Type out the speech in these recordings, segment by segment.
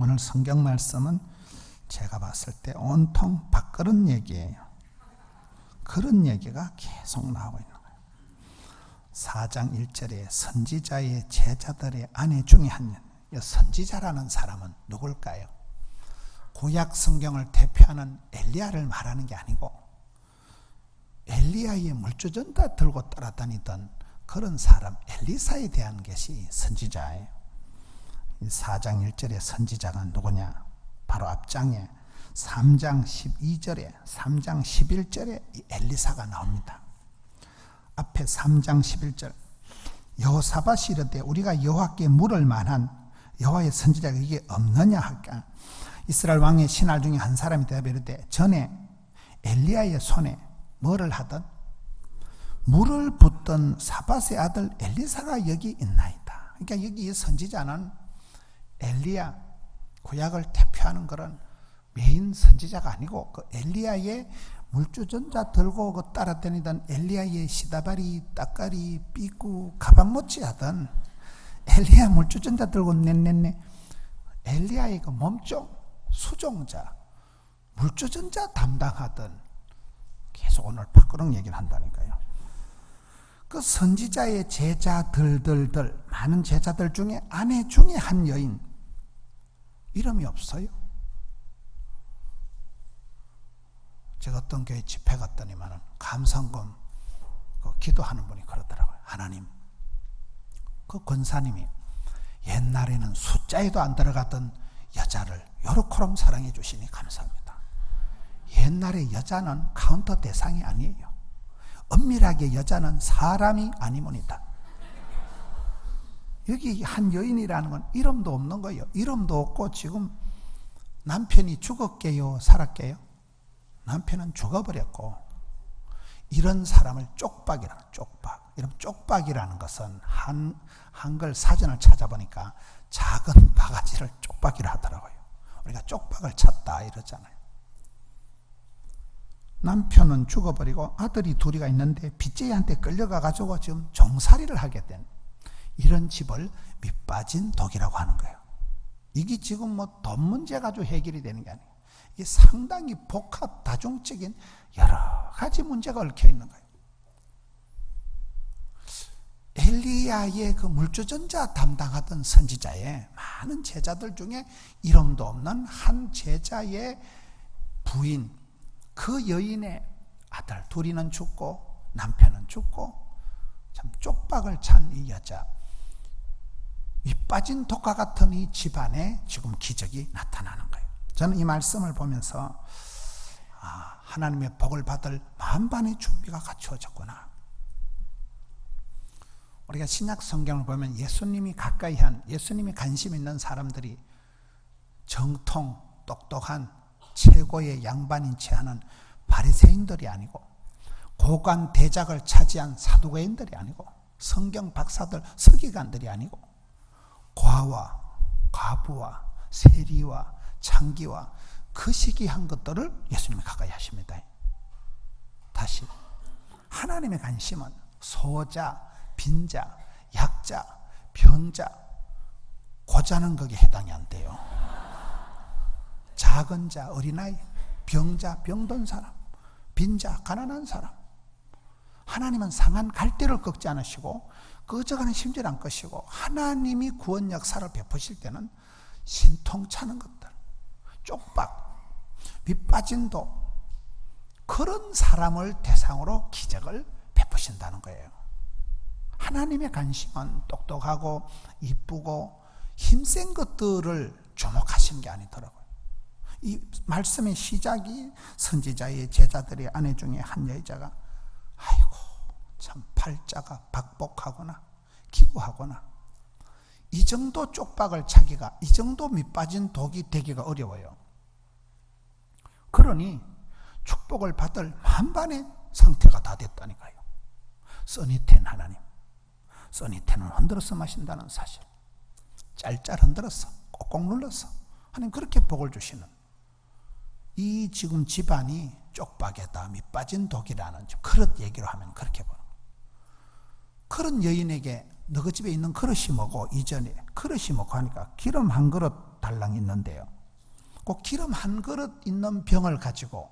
오늘 성경 말씀은 제가 봤을 때 온통 밥그릇 얘기예요. 그런 얘기가 계속 나오고 있는 거예요. 4장 1절에 선지자의 제자들의 아내 중에 한 년, 선지자라는 사람은 누굴까요? 구약 성경을 대표하는 엘리야를 말하는 게 아니고 엘리야의 물주전다 들고 따라다니던 그런 사람 엘리사에 대한 것이 선지자예요. 4장 1절의 선지자가 누구냐? 바로 앞장에 3장 12절에 3장 11절에 이 엘리사가 나옵니다. 앞에 3장 11절 여호사밧이 이르되 우리가 여호와께 물을 만한 여호와의 선지자가 이게 없느냐 할까? 이스라엘 왕의 신하 중에 한 사람이 대답해 이르되 전에 엘리야의 손에 뭐를 하던 물을 붓던 사밧의 아들 엘리사가 여기 있나이다. 그러니까 여기 이 선지자는 엘리야 구약을 대표하는 그런 메인 선지자가 아니고 그 엘리야의 물주전자 들고 그 따라다니던 엘리야의 시다바리, 따까리, 삐꾸, 가방모찌 하던 엘리야 물주전자 들고 냈네 엘리야의 그 몸종 수종자 물주전자 담당하던 계속 오늘 밥그릇 얘기를 한다니까요. 그 선지자의 제자들들 많은 제자들 중에 아내 중에 한 여인 이름이 없어요. 제가 어떤 교회 집회 갔더니만 감상금 기도하는 분이 그러더라고요. 하나님, 그 권사님이 옛날에는 숫자에도 안 들어갔던 여자를 요렇게럼 사랑해 주시니 감사합니다. 옛날에 여자는 카운터 대상이 아니에요. 엄밀하게 여자는 사람이 아니모니다. 여기 한 여인이라는 건 이름도 없는 거예요. 이름도 없고 지금 남편이 죽었게요, 살았게요? 남편은 죽어버렸고 이런 사람을 쪽박이라는 쪽박. 이런 쪽박이라는 것은 한글 사전을 찾아보니까 작은 바가지를 쪽박이라 하더라고요. 우리가 쪽박을 찼다 이러잖아요. 남편은 죽어버리고 아들이 둘이가 있는데 빚쟁이한테 끌려가가지고 지금 종살이를 하게 된 이런 집을 밑빠진 독이라고 하는 거예요. 이게 지금 뭐 돈 문제 가지고 해결이 되는 게 아니에요. 이게 상당히 복합 다중적인 여러 가지 문제가 얽혀 있는 거예요. 엘리야의 그 물주전자 담당하던 선지자의 많은 제자들 중에 이름도 없는 한 제자의 부인, 그 여인의 아들 둘이는 죽고 남편은 죽고 참 쪽박을 찬 이 여자, 밑빠진 독과 같은 이 집안에 지금 기적이 나타나는 거예요. 저는 이 말씀을 보면서 하나님의 복을 받을 만반의 준비가 갖추어졌구나. 우리가 신약 성경을 보면 예수님이 가까이 한, 예수님이 관심 있는 사람들이 정통, 똑똑한 최고의 양반인 채 하는 바리새인들이 아니고 고관 대작을 차지한 사두개인들이 아니고 성경 박사들, 서기관들이 아니고 과와 과부와 세리와 창기와 그 시기한 것들을 예수님이 가까이 하십니다. 다시 하나님의 관심은 소자, 빈자, 약자, 병자, 고자는 거기에 해당이 안 돼요. 작은 자, 어린아이, 병자, 병든 사람, 빈자, 가난한 사람. 하나님은 상한 갈대를 꺾지 않으시고 꺼져가는 심지를 안 끄시고 하나님이 구원 역사를 베푸실 때는 신통차는 것들, 쪽박, 밑빠진 독, 그런 사람을 대상으로 기적을 베푸신다는 거예요. 하나님의 관심은 똑똑하고 이쁘고 힘센 것들을 주목하시는 게 아니더라고요. 이 말씀의 시작이 선지자의 제자들의 아내 중에 한 여자가 아이고 참 팔자가 박복하거나 기구하거나 이 정도 쪽박을 차기가, 이 정도 밑빠진 독이 되기가 어려워요. 그러니 축복을 받을 만반의 상태가 다 됐다니까요. 써니텐 하나님, 써니텐은 흔들어서 마신다는 사실, 짤짤 흔들어서 꼭꼭 눌러서 하나님 그렇게 복을 주시는 이 지금 집안이 쪽박에다 밑빠진 독이라는 그릇 얘기로 하면 그렇게 보는 거예요. 그런 여인에게 너희 집에 있는 그릇이 뭐고, 이전에 그릇이 뭐고 하니까 기름 한 그릇 그릇 달랑 있는데요. 꼭 기름 한 그릇 있는 병을 가지고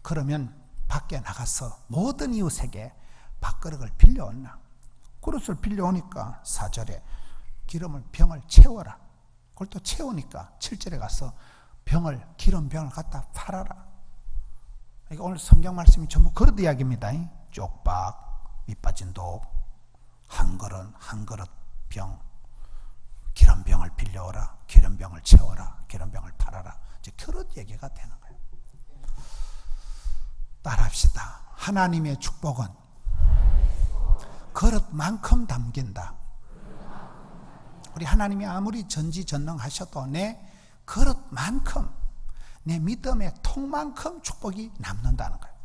그러면 밖에 나가서 모든 이웃에게 밥그릇을 빌려온나. 그릇을 빌려오니까 4절에 기름을 병을 채워라. 그걸 또 채우니까 7절에 가서 기름병을 갖다 팔아라. 그러니까 오늘 성경 말씀이 전부 그릇 이야기입니다. 쪽박, 밑빠진 독, 한 그릇 병, 기름병을 빌려오라, 기름병을 채워라, 기름병을 팔아라. 이제 그릇 얘기가 되는 거예요. 따라합시다. 하나님의 축복은 그릇만큼 담긴다. 우리 하나님이 아무리 전지전능하셔도 내 그릇만큼, 내 믿음의 통만큼 축복이 남는다는 거예요.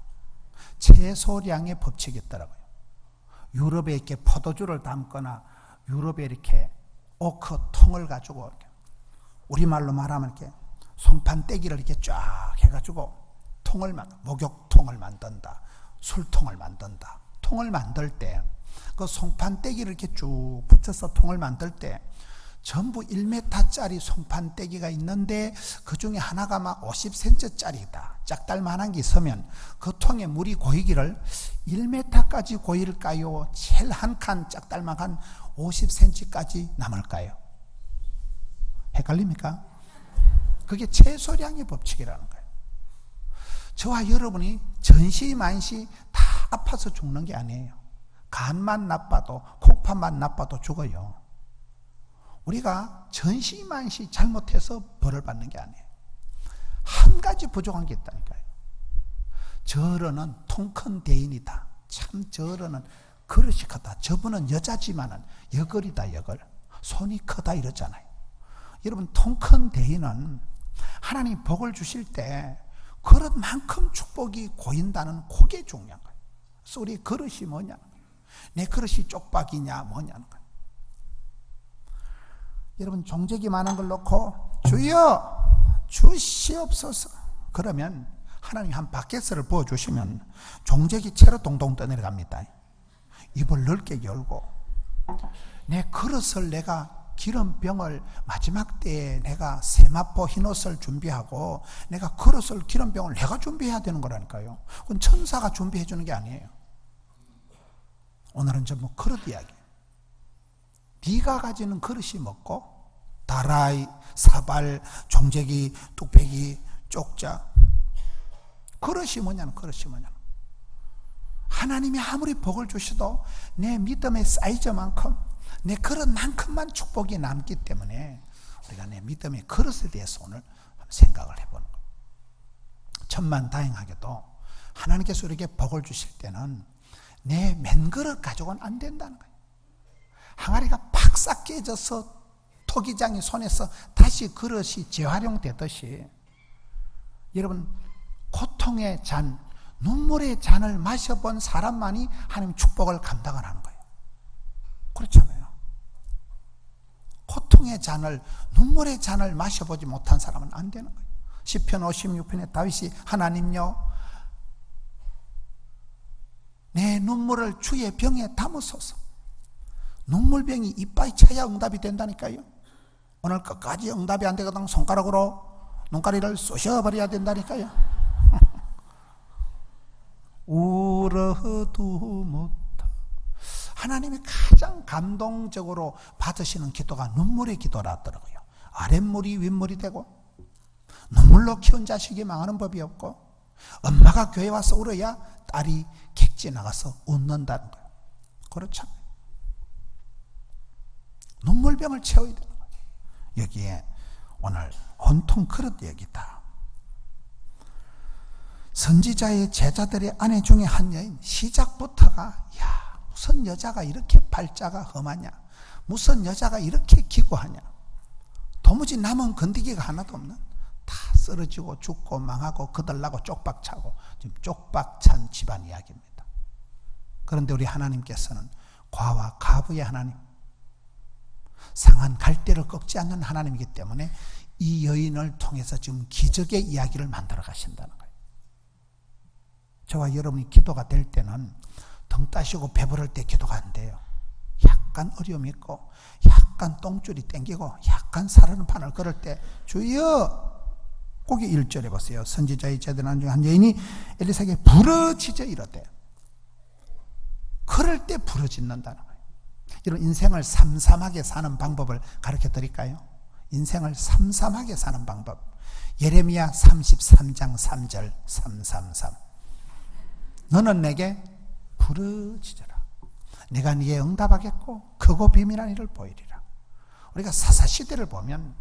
최소량의 법칙이 있더라고요. 유럽에 이렇게 포도주를 담거나 유럽에 이렇게 오크 통을 가지고 우리말로 말하면 이렇게 송판떼기를 이렇게 쫙 해가지고 목욕통을 만든다, 술통을 만든다. 통을 만들 때 그 송판떼기를 이렇게 쭉 붙여서 통을 만들 때 전부 1m짜리 송판떼기가 있는데 그 중에 하나가 막 50cm짜리다. 짝달만한 게 있으면 그 통에 물이 고이기를 1m까지 고일까요? 제일 한 칸 짝달만한 50cm까지 남을까요? 헷갈립니까? 그게 최소량의 법칙이라는 거예요. 저와 여러분이 전시만시 다 아파서 죽는 게 아니에요. 간만 나빠도, 콕판만 나빠도 죽어요. 우리가 전시만시 잘못해서 벌을 받는 게 아니에요. 한 가지 부족한 게 있다니까요. 저러는 통 큰 대인이다. 참 저러는 그릇이 크다. 저분은 여자지만은 여걸이다, 여걸. 손이 크다 이러잖아요. 여러분, 통 큰 대인은 하나님 복을 주실 때 그릇만큼 축복이 고인다는 그게 중요한 거예요. 그래서 우리 그릇이 뭐냐? 내 그릇이 쪽박이냐 뭐냐는 거예요. 여러분, 종적이 많은 걸 놓고 주여 주시옵소서 그러면 하나님 한 바켓을 부어주시면 종적이 채로 동동 떠내려갑니다. 입을 넓게 열고 내 그릇을 내가 기름병을 마지막 때에 내가 세마포 흰옷을 준비하고 내가 그릇을 기름병을 내가 준비해야 되는 거라니까요. 그건 천사가 준비해 주는 게 아니에요. 오늘은 전부 그릇 이야기. 네가 가지는 그릇이 뭐고? 다라이, 사발, 종재기, 뚝배기, 쪽자. 그릇이 뭐냐는 그릇이 뭐냐는. 하나님이 아무리 복을 주셔도 내 믿음의 사이즈만큼, 내 그릇만큼만 축복이 남기 때문에 우리가 내 믿음의 그릇에 대해서 오늘 생각을 해보는 거예요. 천만다행하게도 하나님께서 우리에게 복을 주실 때는 내 맨그릇 가지고는 안 된다는 거예요. 항아리가 팍싹 깨져서 토기장이 손에서 다시 그릇이 재활용되듯이 여러분, 고통의 잔, 눈물의 잔을 마셔본 사람만이 하나님 축복을 감당을 하는 거예요. 그렇잖아요. 고통의 잔을, 눈물의 잔을 마셔보지 못한 사람은 안 되는 거예요. 시편 56편에 다윗이 하나님요, 내 눈물을 주의 병에 담으소서. 눈물병이 이빨이 차야 응답이 된다니까요. 오늘 끝까지 응답이 안 되거든 손가락으로 눈가리를 쑤셔버려야 된다니까요. 울어도 못하. 하나님이 가장 감동적으로 받으시는 기도가 눈물의 기도라더라고요. 아랫물이 윗물이 되고 눈물로 키운 자식이 망하는 법이 없고 엄마가 교회 와서 울어야 딸이 객지 나가서 웃는다는 거예요. 그렇죠? 눈물병을 채워야 되는 거예요. 여기에 오늘 온통 그릇 얘기다. 선지자의 제자들의 아내 중에 한 여인, 시작부터가 무슨 여자가 이렇게 발자가 험하냐, 무슨 여자가 이렇게 기구하냐, 도무지 남은 건디기가 하나도 없는, 다 쓰러지고 죽고 망하고 거들나고 쪽박차고 지금 쪽박찬 집안 이야기입니다. 그런데 우리 하나님께서는 과와 가부의 하나님, 상한 갈대를 꺾지 않는 하나님이기 때문에 이 여인을 통해서 지금 기적의 이야기를 만들어 가신다는 거예요. 저와 여러분이 기도가 될 때는 등 따시고 배부를 때 기도가 안 돼요. 약간 어려움이 있고 약간 약간 똥줄이 땡기고 약간 사르는 판을 걸을 때 주여, 거기 1절에 보세요. 선지자의 제도난 중 한 여인이 엘리사에게 부르짖어 이르되, 그럴 때 부르짖는다는 거예요. 이런 인생을 삼삼하게 사는 방법을 가르쳐 드릴까요? 인생을 삼삼하게 사는 방법. 예레미야 33장 3절 333. 너는 내게 부르짖어라. 내가 네게 응답하겠고 크고 비밀한 일을 보이리라. 우리가 사사시대를 보면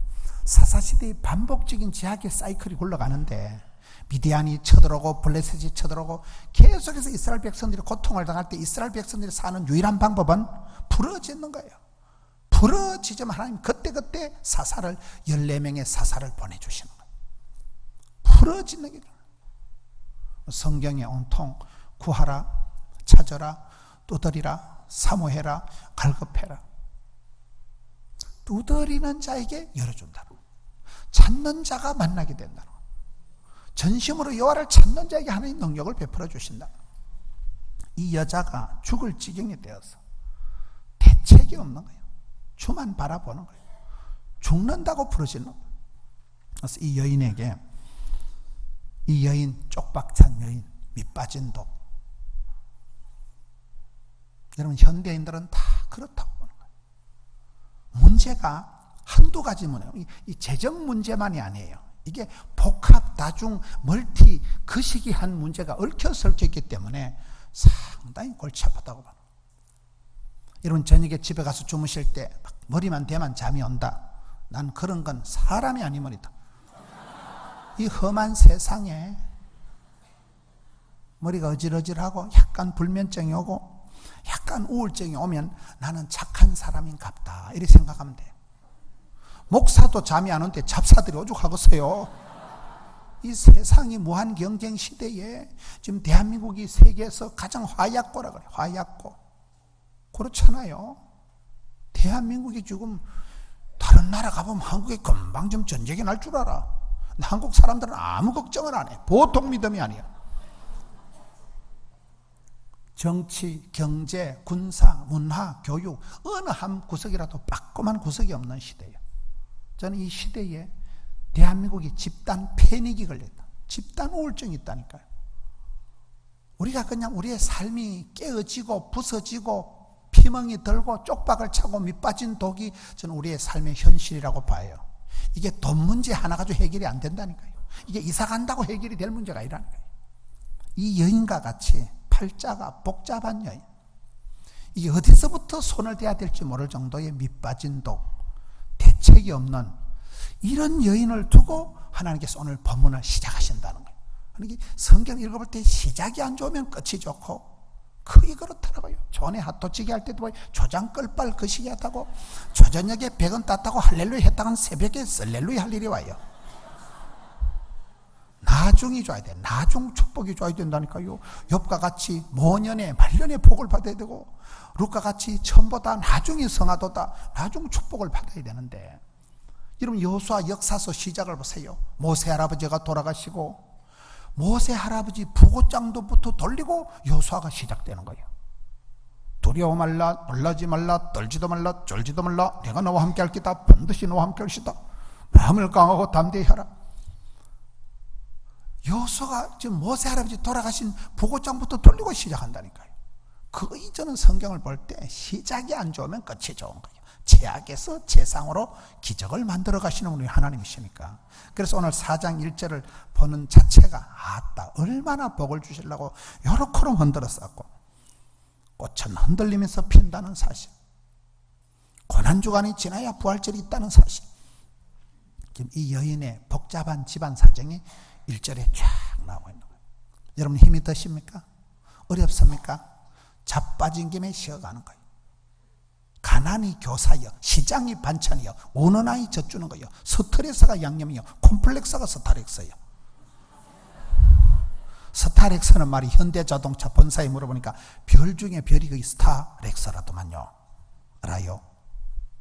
사사시대의 반복적인 제약의 사이클이 굴러가는데, 미디안이 쳐들어오고 블레셋이 쳐들어오고 계속해서 이스라엘 백성들이 고통을 당할 때 이스라엘 백성들이 사는 유일한 방법은 부르짖는 거예요. 부르짖으면 하나님 그때그때 사사를 14명의 사사를 보내주시는 거예요. 부르짖는 게 성경에 온통 구하라, 찾아라, 두드리라, 사모해라, 갈급해라. 두드리는 자에게 열어준다는 거예요. 찾는 자가 만나게 된다는 거예요. 전심으로 여호와를 찾는 자에게 하나님 능력을 베풀어 주신다. 이 여자가 죽을 지경이 되어서 대책이 없는 거예요. 주만 바라보는 거예요. 죽는다고 부르짖는 거예요. 그래서 이 여인에게, 이 여인, 쪽박찬 여인, 밑빠진 독. 여러분, 현대인들은 다 그렇다고 보는 거예요. 문제가 한두 가지 문제예요. 이 재정 문제만이 아니에요. 이게 복합, 다중, 멀티, 그 시기한 문제가 얽혀 설켜 있기 때문에 상당히 골치 아프다고 봐요. 여러분, 저녁에 집에 가서 주무실 때 머리만 대면 잠이 온다. 난 그런 건 사람이 아니머리다. 이 험한 세상에 머리가 어질어질하고 약간 불면증이 오고 약간 우울증이 오면 나는 착한 사람인갑다, 이렇게 생각하면 돼요. 목사도 잠이 안 오는데 잡사들이 오죽하겠어요. 이 세상이 무한 경쟁 시대에 지금 대한민국이 세계에서 가장 화약고라 그래요. 화약고. 그렇잖아요. 대한민국이 지금 다른 나라 가보면 한국에 금방 좀 전쟁이 날 줄 알아. 근데 한국 사람들은 아무 걱정을 안 해. 보통 믿음이 아니야. 정치, 경제, 군사, 문화, 교육, 어느 한 구석이라도 빠꼼한 구석이 없는 시대예요. 저는 이 시대에 대한민국이 집단 패닉이 걸렸다. 집단 우울증이 있다니까요. 우리가 그냥 우리의 삶이 깨어지고 부서지고 피멍이 들고 쪽박을 차고 밑빠진 독이 저는 우리의 삶의 현실이라고 봐요. 이게 돈 문제 하나 가지고 해결이 안 된다니까요. 이게 이사 간다고 해결이 될 문제가 아니라니까요. 이 여인과 같이 팔자가 복잡한 여인, 이게 어디서부터 손을 대야 될지 모를 정도의 밑빠진 독, 대책이 없는 이런 여인을 두고 하나님께서 오늘 본문을 시작하신다는 거예요. 그러니까 성경 읽어볼 때 시작이 안 좋으면 끝이 좋고, 거의 그렇더라고요. 전에 핫도치기 할 때도 조장 끌빨 그 시기 했다고, 조저녁에 100원 땄다고 할렐루야 했다간 새벽에 썰렐루야 할 일이 와요. 나중이 줘야 돼. 나중 축복이 줘야 된다니까요. 욥과 같이 모년에 말년에 복을 받아야 되고, 룻과 같이 처음보다 나중이 성하도다, 나중 축복을 받아야 되는데, 여러분 여호수아 역사서 시작을 보세요. 모세 할아버지가 돌아가시고 모세 할아버지 부고장도부터 돌리고 여호수아가 시작되는 거예요. 두려워 말라, 놀라지 말라, 떨지도 말라, 쫄지도 말라, 내가 너와 함께 할 기다, 반드시 너와 함께 할 것이다. 마음을 강하고 담대히 하라. 여호수아가 지금 모세 할아버지 돌아가신 부고장부터 돌리고 시작한다니까요. 그 이전은 성경을 볼 때 시작이 안 좋으면 끝이 좋은 거예요. 제약에서 제상으로 기적을 만들어 가시는 우리 하나님이시니까. 그래서 오늘 4장 1절을 보는 자체가 아따 얼마나 복을 주시려고 요렇게로 흔들었었고, 꽃은 흔들리면서 핀다는 사실, 고난주간이 지나야 부활절이 있다는 사실, 지금 이 여인의 복잡한 집안 사정이 1절에 쫙 나오고 있는 거예요. 여러분 힘이 드십니까? 어렵습니까? 자빠진 김에 쉬어가는 거예요. 가난이 교사여, 시장이 반찬이여, 오는 아이 젖주는 거요, 스트레스가 양념이요, 콤플렉스가 스타렉스요. 스타렉스는 말이 현대자동차 본사에 물어보니까 별 중에 별이 그 스타렉스라더만요. 알아요?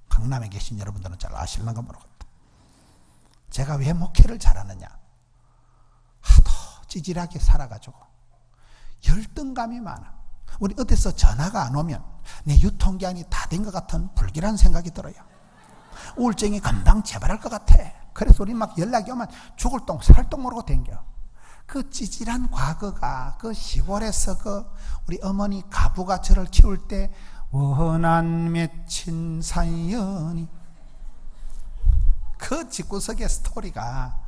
강남에 계신 여러분들은 잘 아실는가 모르겠다. 제가 왜 목회를 잘하느냐, 하도 찌질하게 살아가지고 열등감이 많아. 우리 어디서 전화가 안 오면 내 유통기한이 다 된 것 같은 불길한 생각이 들어요. 우울증이 금방 재발할 것 같아. 그래서 우리 막 연락이 오면 죽을 똥 살 똥 모르고 댕겨. 그 찌질한 과거가 그 시골에서 그 우리 어머니 가부가 저를 키울 때 원한 맺힌 사연이, 그 집구석의 스토리가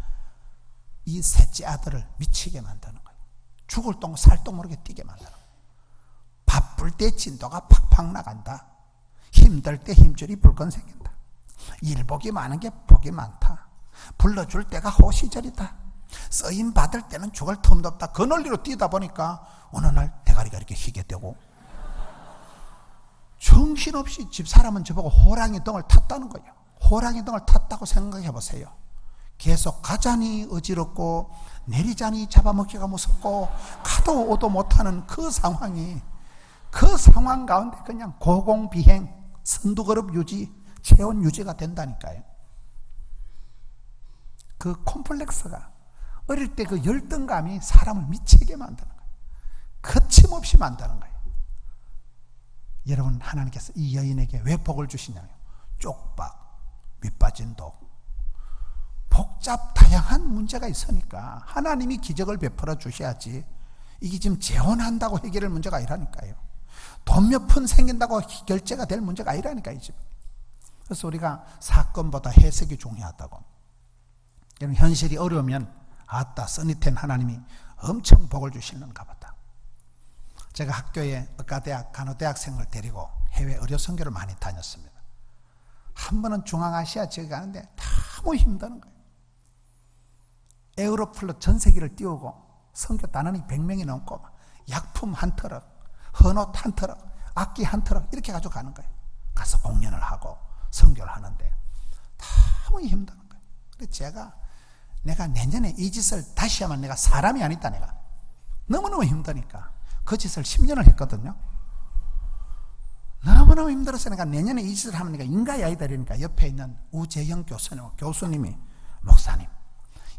이 셋째 아들을 미치게 만드는 거예요. 죽을 똥 살 똥 모르게 뛰게 만드는 거예요. 바쁠 때 진도가 팍팍 나간다. 힘들 때 힘줄이 불끈 생긴다. 일복이 많은 게 복이 많다. 불러줄 때가 호시절이다. 쓰임 받을 때는 죽을 틈도 없다. 그 논리로 뛰다 보니까 어느 날 대가리가 이렇게 희게 되고, 정신없이 집사람은 저보고 호랑이 덩을 탔다는 거예요. 호랑이 덩을 탔다고 생각해 보세요. 계속 가자니 어지럽고 내리자니 잡아먹기가 무섭고 가도 오도 못하는 그 상황이, 그 상황 가운데 그냥 고공비행, 선두그룹 유지, 체온 유지가 된다니까요. 그 콤플렉스가, 어릴 때 그 열등감이 사람을 미치게 만드는 거예요. 거침없이 만드는 거예요. 여러분, 하나님께서 이 여인에게 왜 복을 주시냐요? 쪽박, 밑빠진 독, 복잡 다양한 문제가 있으니까 하나님이 기적을 베풀어 주셔야지. 이게 지금 재혼한다고 해결할 문제가 아니라니까요. 돈 몇 푼 생긴다고 결제가 될 문제가 아니라니까요. 그래서 우리가 사건보다 해석이 중요하다고. 여러분, 현실이 어려우면 아따 써니텐 하나님이 엄청 복을 주시는가 보다. 제가 학교에 의과대학 간호대학생을 데리고 해외 의료 선교를 많이 다녔습니다. 한 번은 중앙아시아 지역에 가는데 너무 힘드는 거예요. 에우로플로 전세기를 띄우고 선교 단원이 100명이 넘고 약품 한 트럭, 헌옷 한 트럭, 악기 한 트럭 이렇게 가지고 가는 거예요. 가서 공연을 하고 선교를 하는데 너무 힘드는 거예요. 그래서 내가 내년에 이 짓을 다시 하면 내가 사람이 아니다. 내가 너무너무 힘드니까 그 짓을 10년을 했거든요. 너무너무 힘들어서 내가 내년에 이 짓을 하면 내가 인가야 아니다. 그러니까 옆에 있는 우재영 교수님이 목사님,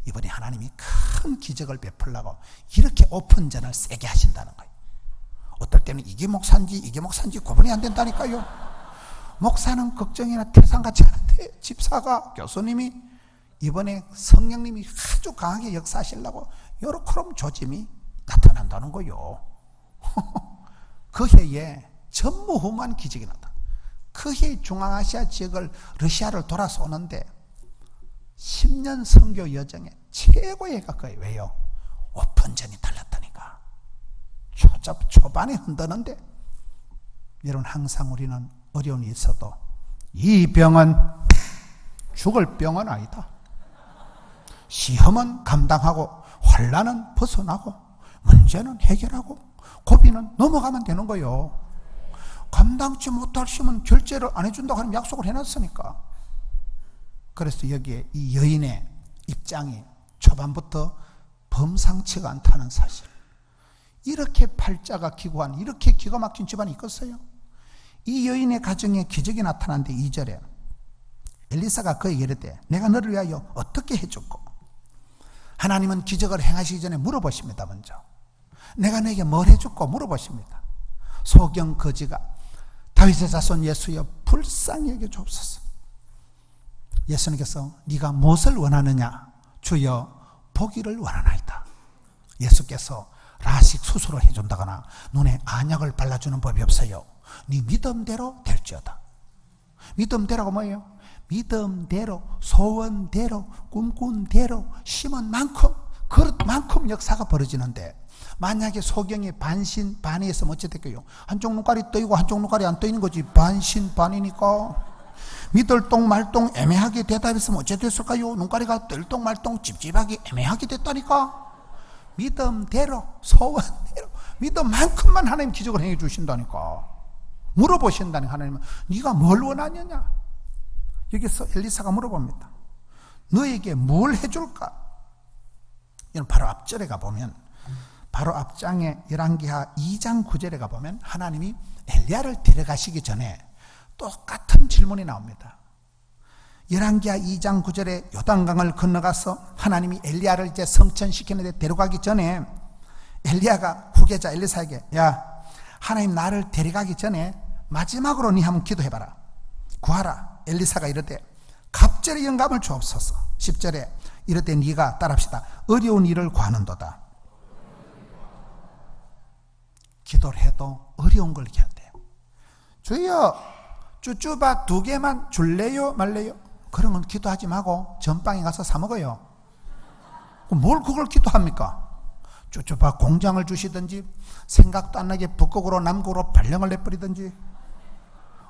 이번에 하나님이 큰 기적을 베풀려고 이렇게 오픈전을 세게 하신다는 거예요. 어떨 때는 이게 목사인지 구분이 안 된다니까요. 목사는 걱정이나 태산같이 하는데 집사가, 교수님이 이번에 성령님이 아주 강하게 역사하시려고 요렇게 조짐이 나타난다는 거요. 그 해에 전무후무한 기적이 나타. 그 해 중앙아시아 지역을 러시아를 돌아서 오는데 10년 선교 여정에 최고의 해가 거예요. 왜요? 오픈전이 달렸다니까. 초반에 흔드는데, 여러분, 항상 우리는 어려움이 있어도 이 병은 죽을 병은 아니다. 시험은 감당하고 환난은 벗어나고 문제는 해결하고 고비는 넘어가면 되는 거예요. 감당치 못할 시험은 결제를 안 해준다고 하는 약속을 해놨으니까. 그래서 여기에 이 여인의 입장이 초반부터 범상치가 않다는 사실. 이렇게 팔자가 기구한, 이렇게 기가 막힌 집안이 있겠어요? 이 여인의 가정에 기적이 나타났는데 2절에 엘리사가 그에게 이르되 내가 너를 위하여 어떻게 해줄꼬? 하나님은 기적을 행하시기 전에 물어보십니다. 먼저 내가 너에게 뭘 해줄꼬 물어보십니다. 소경 거지가 다윗의 자손 예수여 불쌍히 여겨 주옵소서. 예수님께서 네가 무엇을 원하느냐? 주여 보기를 원하나이다. 예수께서 라식 수술을 해준다거나 눈에 안약을 발라주는 법이 없어요. 네 믿음대로 될지어다. 믿음대로가 뭐예요? 믿음대로, 소원대로, 꿈꾼 대로 심은 만큼, 그릇만큼 역사가 벌어지는데, 만약에 소경이 반신반의해서 어찌됐겠어요? 한쪽 눈깔이 떠있고 한쪽 눈깔이 안 떠있는 거지. 반신반의니까 믿을 똥 말똥 애매하게 대답했으면 어째 됐을까요? 눈깔이가 뜰똥 말똥 찝찝하게 애매하게 됐다니까. 믿음대로, 소원대로, 믿음만큼만 하나님 기적을 행해 주신다니까. 물어보신다니까. 하나님은 네가 뭘 원하느냐? 여기서 엘리사가 물어봅니다. 너에게 뭘 해줄까? 이건 바로 앞절에 가보면, 바로 앞장에 열왕기하 2장 9절에 가보면 하나님이 엘리야를 데려가시기 전에 똑같은 질문이 나옵니다. 열왕기하 2장 9절에 요단강을 건너가서 하나님이 엘리야를 이제 성천시키는데 데려가기 전에 엘리야가 후계자 엘리사에게, 야, 하나님 나를 데려가기 전에 마지막으로 네 한번 기도해봐라. 구하라. 엘리사가 이르되 갑절의 영감을 주옵소서. 10절에 이럴 때 네가 따라합시다. 어려운 일을 구하는도다. 기도를 해도 어려운 걸 해야 돼요. 주여 쭈쭈바 2개만 줄래요 말래요? 그런 건 기도하지 말고 전방에 가서 사 먹어요. 뭘 그걸 기도합니까? 쭈쭈바 공장을 주시든지 생각도 안 나게 북극으로 남극으로 발령을 내버리든지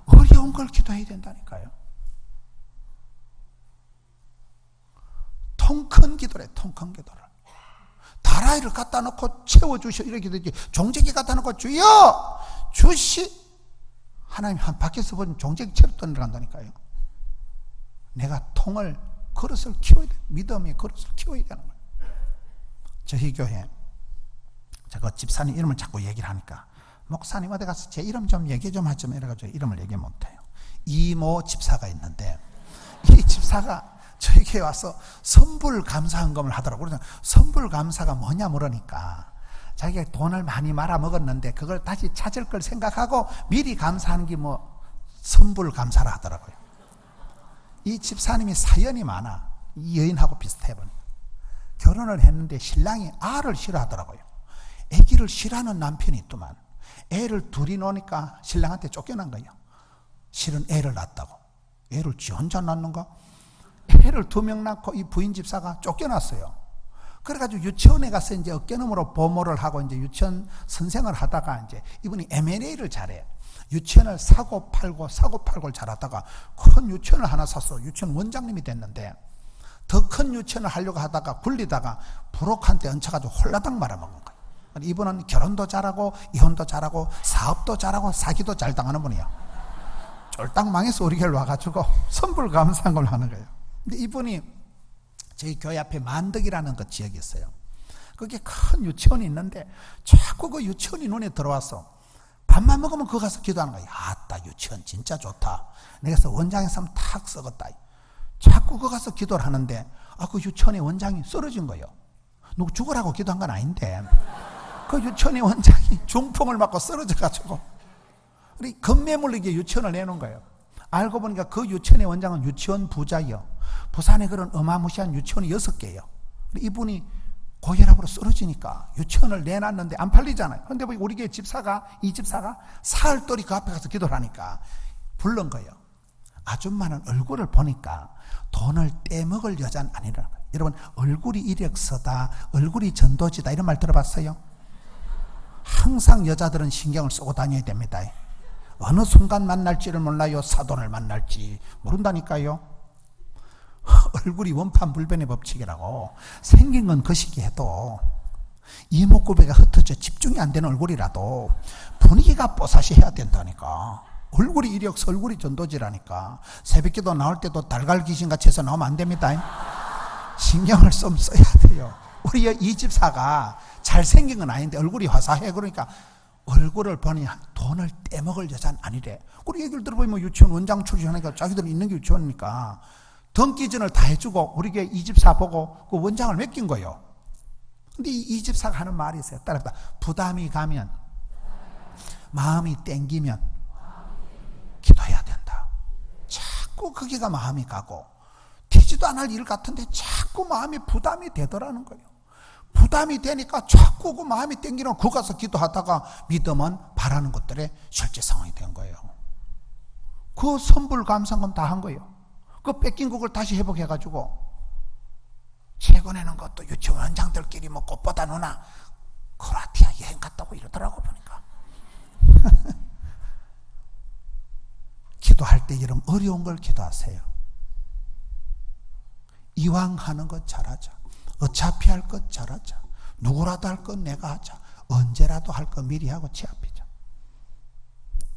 어려운 걸 기도해야 된다니까요. 통 큰 기도래. 통 큰 기도를. 다라이를 갖다 놓고 채워주셔 이렇게 되지. 종제기 갖다 놓고 주여 주시. 하나님 한 밖에서 보면 종제기 채로 떠내려간다니까요. 내가 통을 그릇을 키워야 돼. 믿음의 그릇을 키워야 되는 거예요. 저희 교회 제가 집사님 이름을 자꾸 얘기를 하니까 목사님 어디 가서 제 이름 좀 얘기 좀 하죠 이래가지고 이름을 얘기 못해요. 이모 집사가 있는데 이 집사가 저희 교회 와서 선불 감사헌금을 하더라고요. 그래서 선불 감사가 뭐냐 물으니까 자기가 돈을 많이 말아먹었는데 그걸 다시 찾을 걸 생각하고 미리 감사하는 게 뭐 선불 감사라 하더라고요. 이 집사님이 사연이 많아. 이 여인하고 비슷해 보니까 결혼을 했는데 신랑이 알을 싫어하더라고요. 아기를 싫어하는 남편이 있더만 애를 둘이 놓으니까 신랑한테 쫓겨난 거예요. 실은 애를 낳았다고. 애를 지 혼자 낳는가? 애를 2명 낳고 이 부인 집사가 쫓겨났어요. 그래가지고 유치원에 가서 이제 어깨너머로 보모를 하고 이제 유치원 선생을 하다가 이제 이분이 M&A를 잘해. 유치원을 사고 팔고 잘하다가 큰 유치원을 하나 샀어. 유치원 원장님이 됐는데 더 큰 유치원을 하려고 하다가 굴리다가 부록한테 얹혀가지고 홀라당 말아먹은 거예요. 이분은 결혼도 잘하고 이혼도 잘하고 사업도 잘하고 사기도 잘 당하는 분이에요. 쫄딱 망해서 우리 교회로 와가지고 선불 감사한 걸 하는 거예요. 근데 이분이 저희 교회 앞에 만덕이라는 그 지역이 있어요. 거기에 큰 유치원이 있는데 자꾸 그 유치원이 눈에 들어와서 밥만 먹으면 거기 가서 기도하는 거예요. 아따 유치원 진짜 좋다. 내가 그래서 원장에서 하면 탁 썩었다. 자꾸 거기 가서 기도를 하는데 그 유치원의 원장이 쓰러진 거예요. 누구 죽으라고 기도한 건 아닌데 그 유치원의 원장이 중풍을 맞고 쓰러져가지고 우리 급매물리게 유치원을 내놓은 거예요. 알고 보니까 그 유치원의 원장은 유치원 부자예요. 부산에 그런 어마무시한 유치원이 6개예요. 이분이 고혈압으로 쓰러지니까 유치원을 내놨는데 안 팔리잖아요. 그런데 우리 교회 이 집사가 사흘돌이 그 앞에 가서 기도를 하니까 부른 거예요. 아줌마는 얼굴을 보니까 돈을 떼먹을 여자는 아니라는 거예요. 여러분 얼굴이 이력서다, 얼굴이 전도지다 이런 말 들어봤어요? 항상 여자들은 신경을 쓰고 다녀야 됩니다. 어느 순간 만날지를 몰라요. 사돈을 만날지 모른다니까요. 얼굴이 원판불변의 법칙이라고. 생긴 건 거시기 해도 이목구비가 흩어져 집중이 안 되는 얼굴이라도 분위기가 뽀사시해야 된다니까. 얼굴이 이력서, 얼굴이 전도지라니까. 새벽기도 나올 때도 달걀 귀신같이 해서 나오면 안 됩니다. 신경을 좀 써야 돼요. 우리 이 집사가 잘생긴 건 아닌데 얼굴이 화사해. 그러니까 얼굴을 보니 돈을 떼먹을 여자는 아니래. 우리 얘기를 들어보면 뭐 유치원 원장 출신하니까 자기들 있는 게 유치원이니까 등기전을 다 해주고 우리 교회 이 집사 보고 그 원장을 맡긴 거예요. 근데 이 집사가 하는 말이 있어요. 따라합니다. 부담이 가면 마음이 땡기면 기도해야 된다. 자꾸 거기가 마음이 가고 되지도 않을 일 같은데 자꾸 마음이 부담이 되더라는 거예요. 부담이 되니까 자꾸 그 마음이 땡기는 거 가서 기도하다가 믿음은 바라는 것들의 실제 상황이 된 거예요. 그 선불 감사금 다 한 거예요. 그 뺏긴 그걸 다시 회복해가지고 최근에는 것도 유치원 원장들끼리 뭐 꽃보다 누나 크로아티아 여행 갔다고 이러더라고 보니까. 기도할 때 이런 어려운 걸 기도하세요. 이왕 하는 것 잘하자. 어차피 할 것 잘하자. 누구라도 할 것 내가 하자. 언제라도 할 것 미리 하고 취합하자.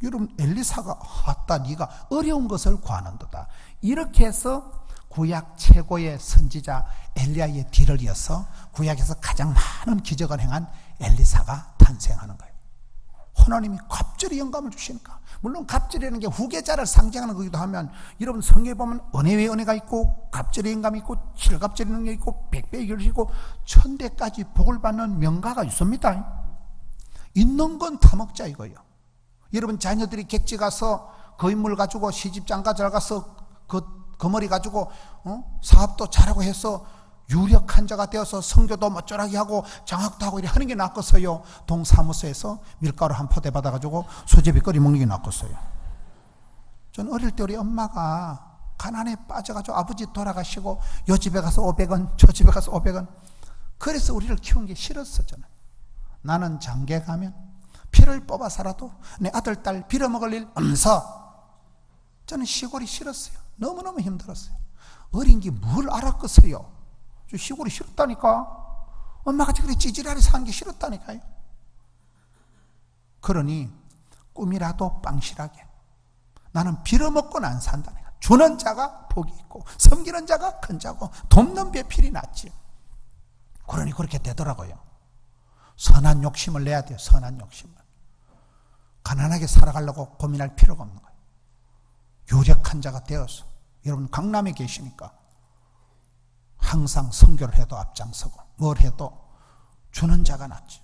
여러분 엘리사가 아따 네가 어려운 것을 구하는도다. 이렇게 해서 구약 최고의 선지자 엘리야의 뒤를 이어서 구약에서 가장 많은 기적을 행한 엘리사가 탄생하는 거예요. 하나님이 갑절의 영감을 주시니까. 물론 갑절이라는 게 후계자를 상징하는 거기도 하면 여러분 성경에 보면 은혜 위에 은혜가 있고 갑절의 영감이 있고 칠갑절의 능력이 있고 백배의 결실이 있고 천대까지 복을 받는 명가가 있습니다. 있는 건 다 먹자 이거예요. 여러분 자녀들이 객지 가서 그 인물 가지고 시집장가 잘 가서 그 그 머리 가지고 사업도 잘하고 해서 유력한 자가 되어서 선교도 멋절하게 하고 장학도 하고 이래 하는 게 낫겠어요? 동사무소에서 밀가루 한 포대 받아가지고 수제비 끓여 먹는 게 낫겠어요? 전 어릴 때 우리 엄마가 가난에 빠져가지고 아버지 돌아가시고 요 집에 가서 500원 저 집에 가서 500원 그래서 우리를 키운 게 싫었어. 저는 나는 장계 가면 피를 뽑아서라도 내 아들 딸 빌어먹을 일 없어. 저는 시골이 싫었어요. 너무너무 힘들었어요. 어린 게 뭘 알았겠어요. 저 시골이 싫었다니까. 엄마가 그렇게 찌질하게 사는 게 싫었다니까요. 그러니 꿈이라도 빵실하게 나는 빌어먹고는 안 산다니까. 주는 자가 복이 있고 섬기는 자가 큰 자고 돕는 배필이 낫지. 그러니 그렇게 되더라고요. 선한 욕심을 내야 돼요. 선한 욕심을. 가난하게 살아가려고 고민할 필요가 없는 거예요. 유력한 자가 되어서 여러분 강남에 계시니까 항상 선교를 해도 앞장서고 뭘 해도 주는 자가 낫지.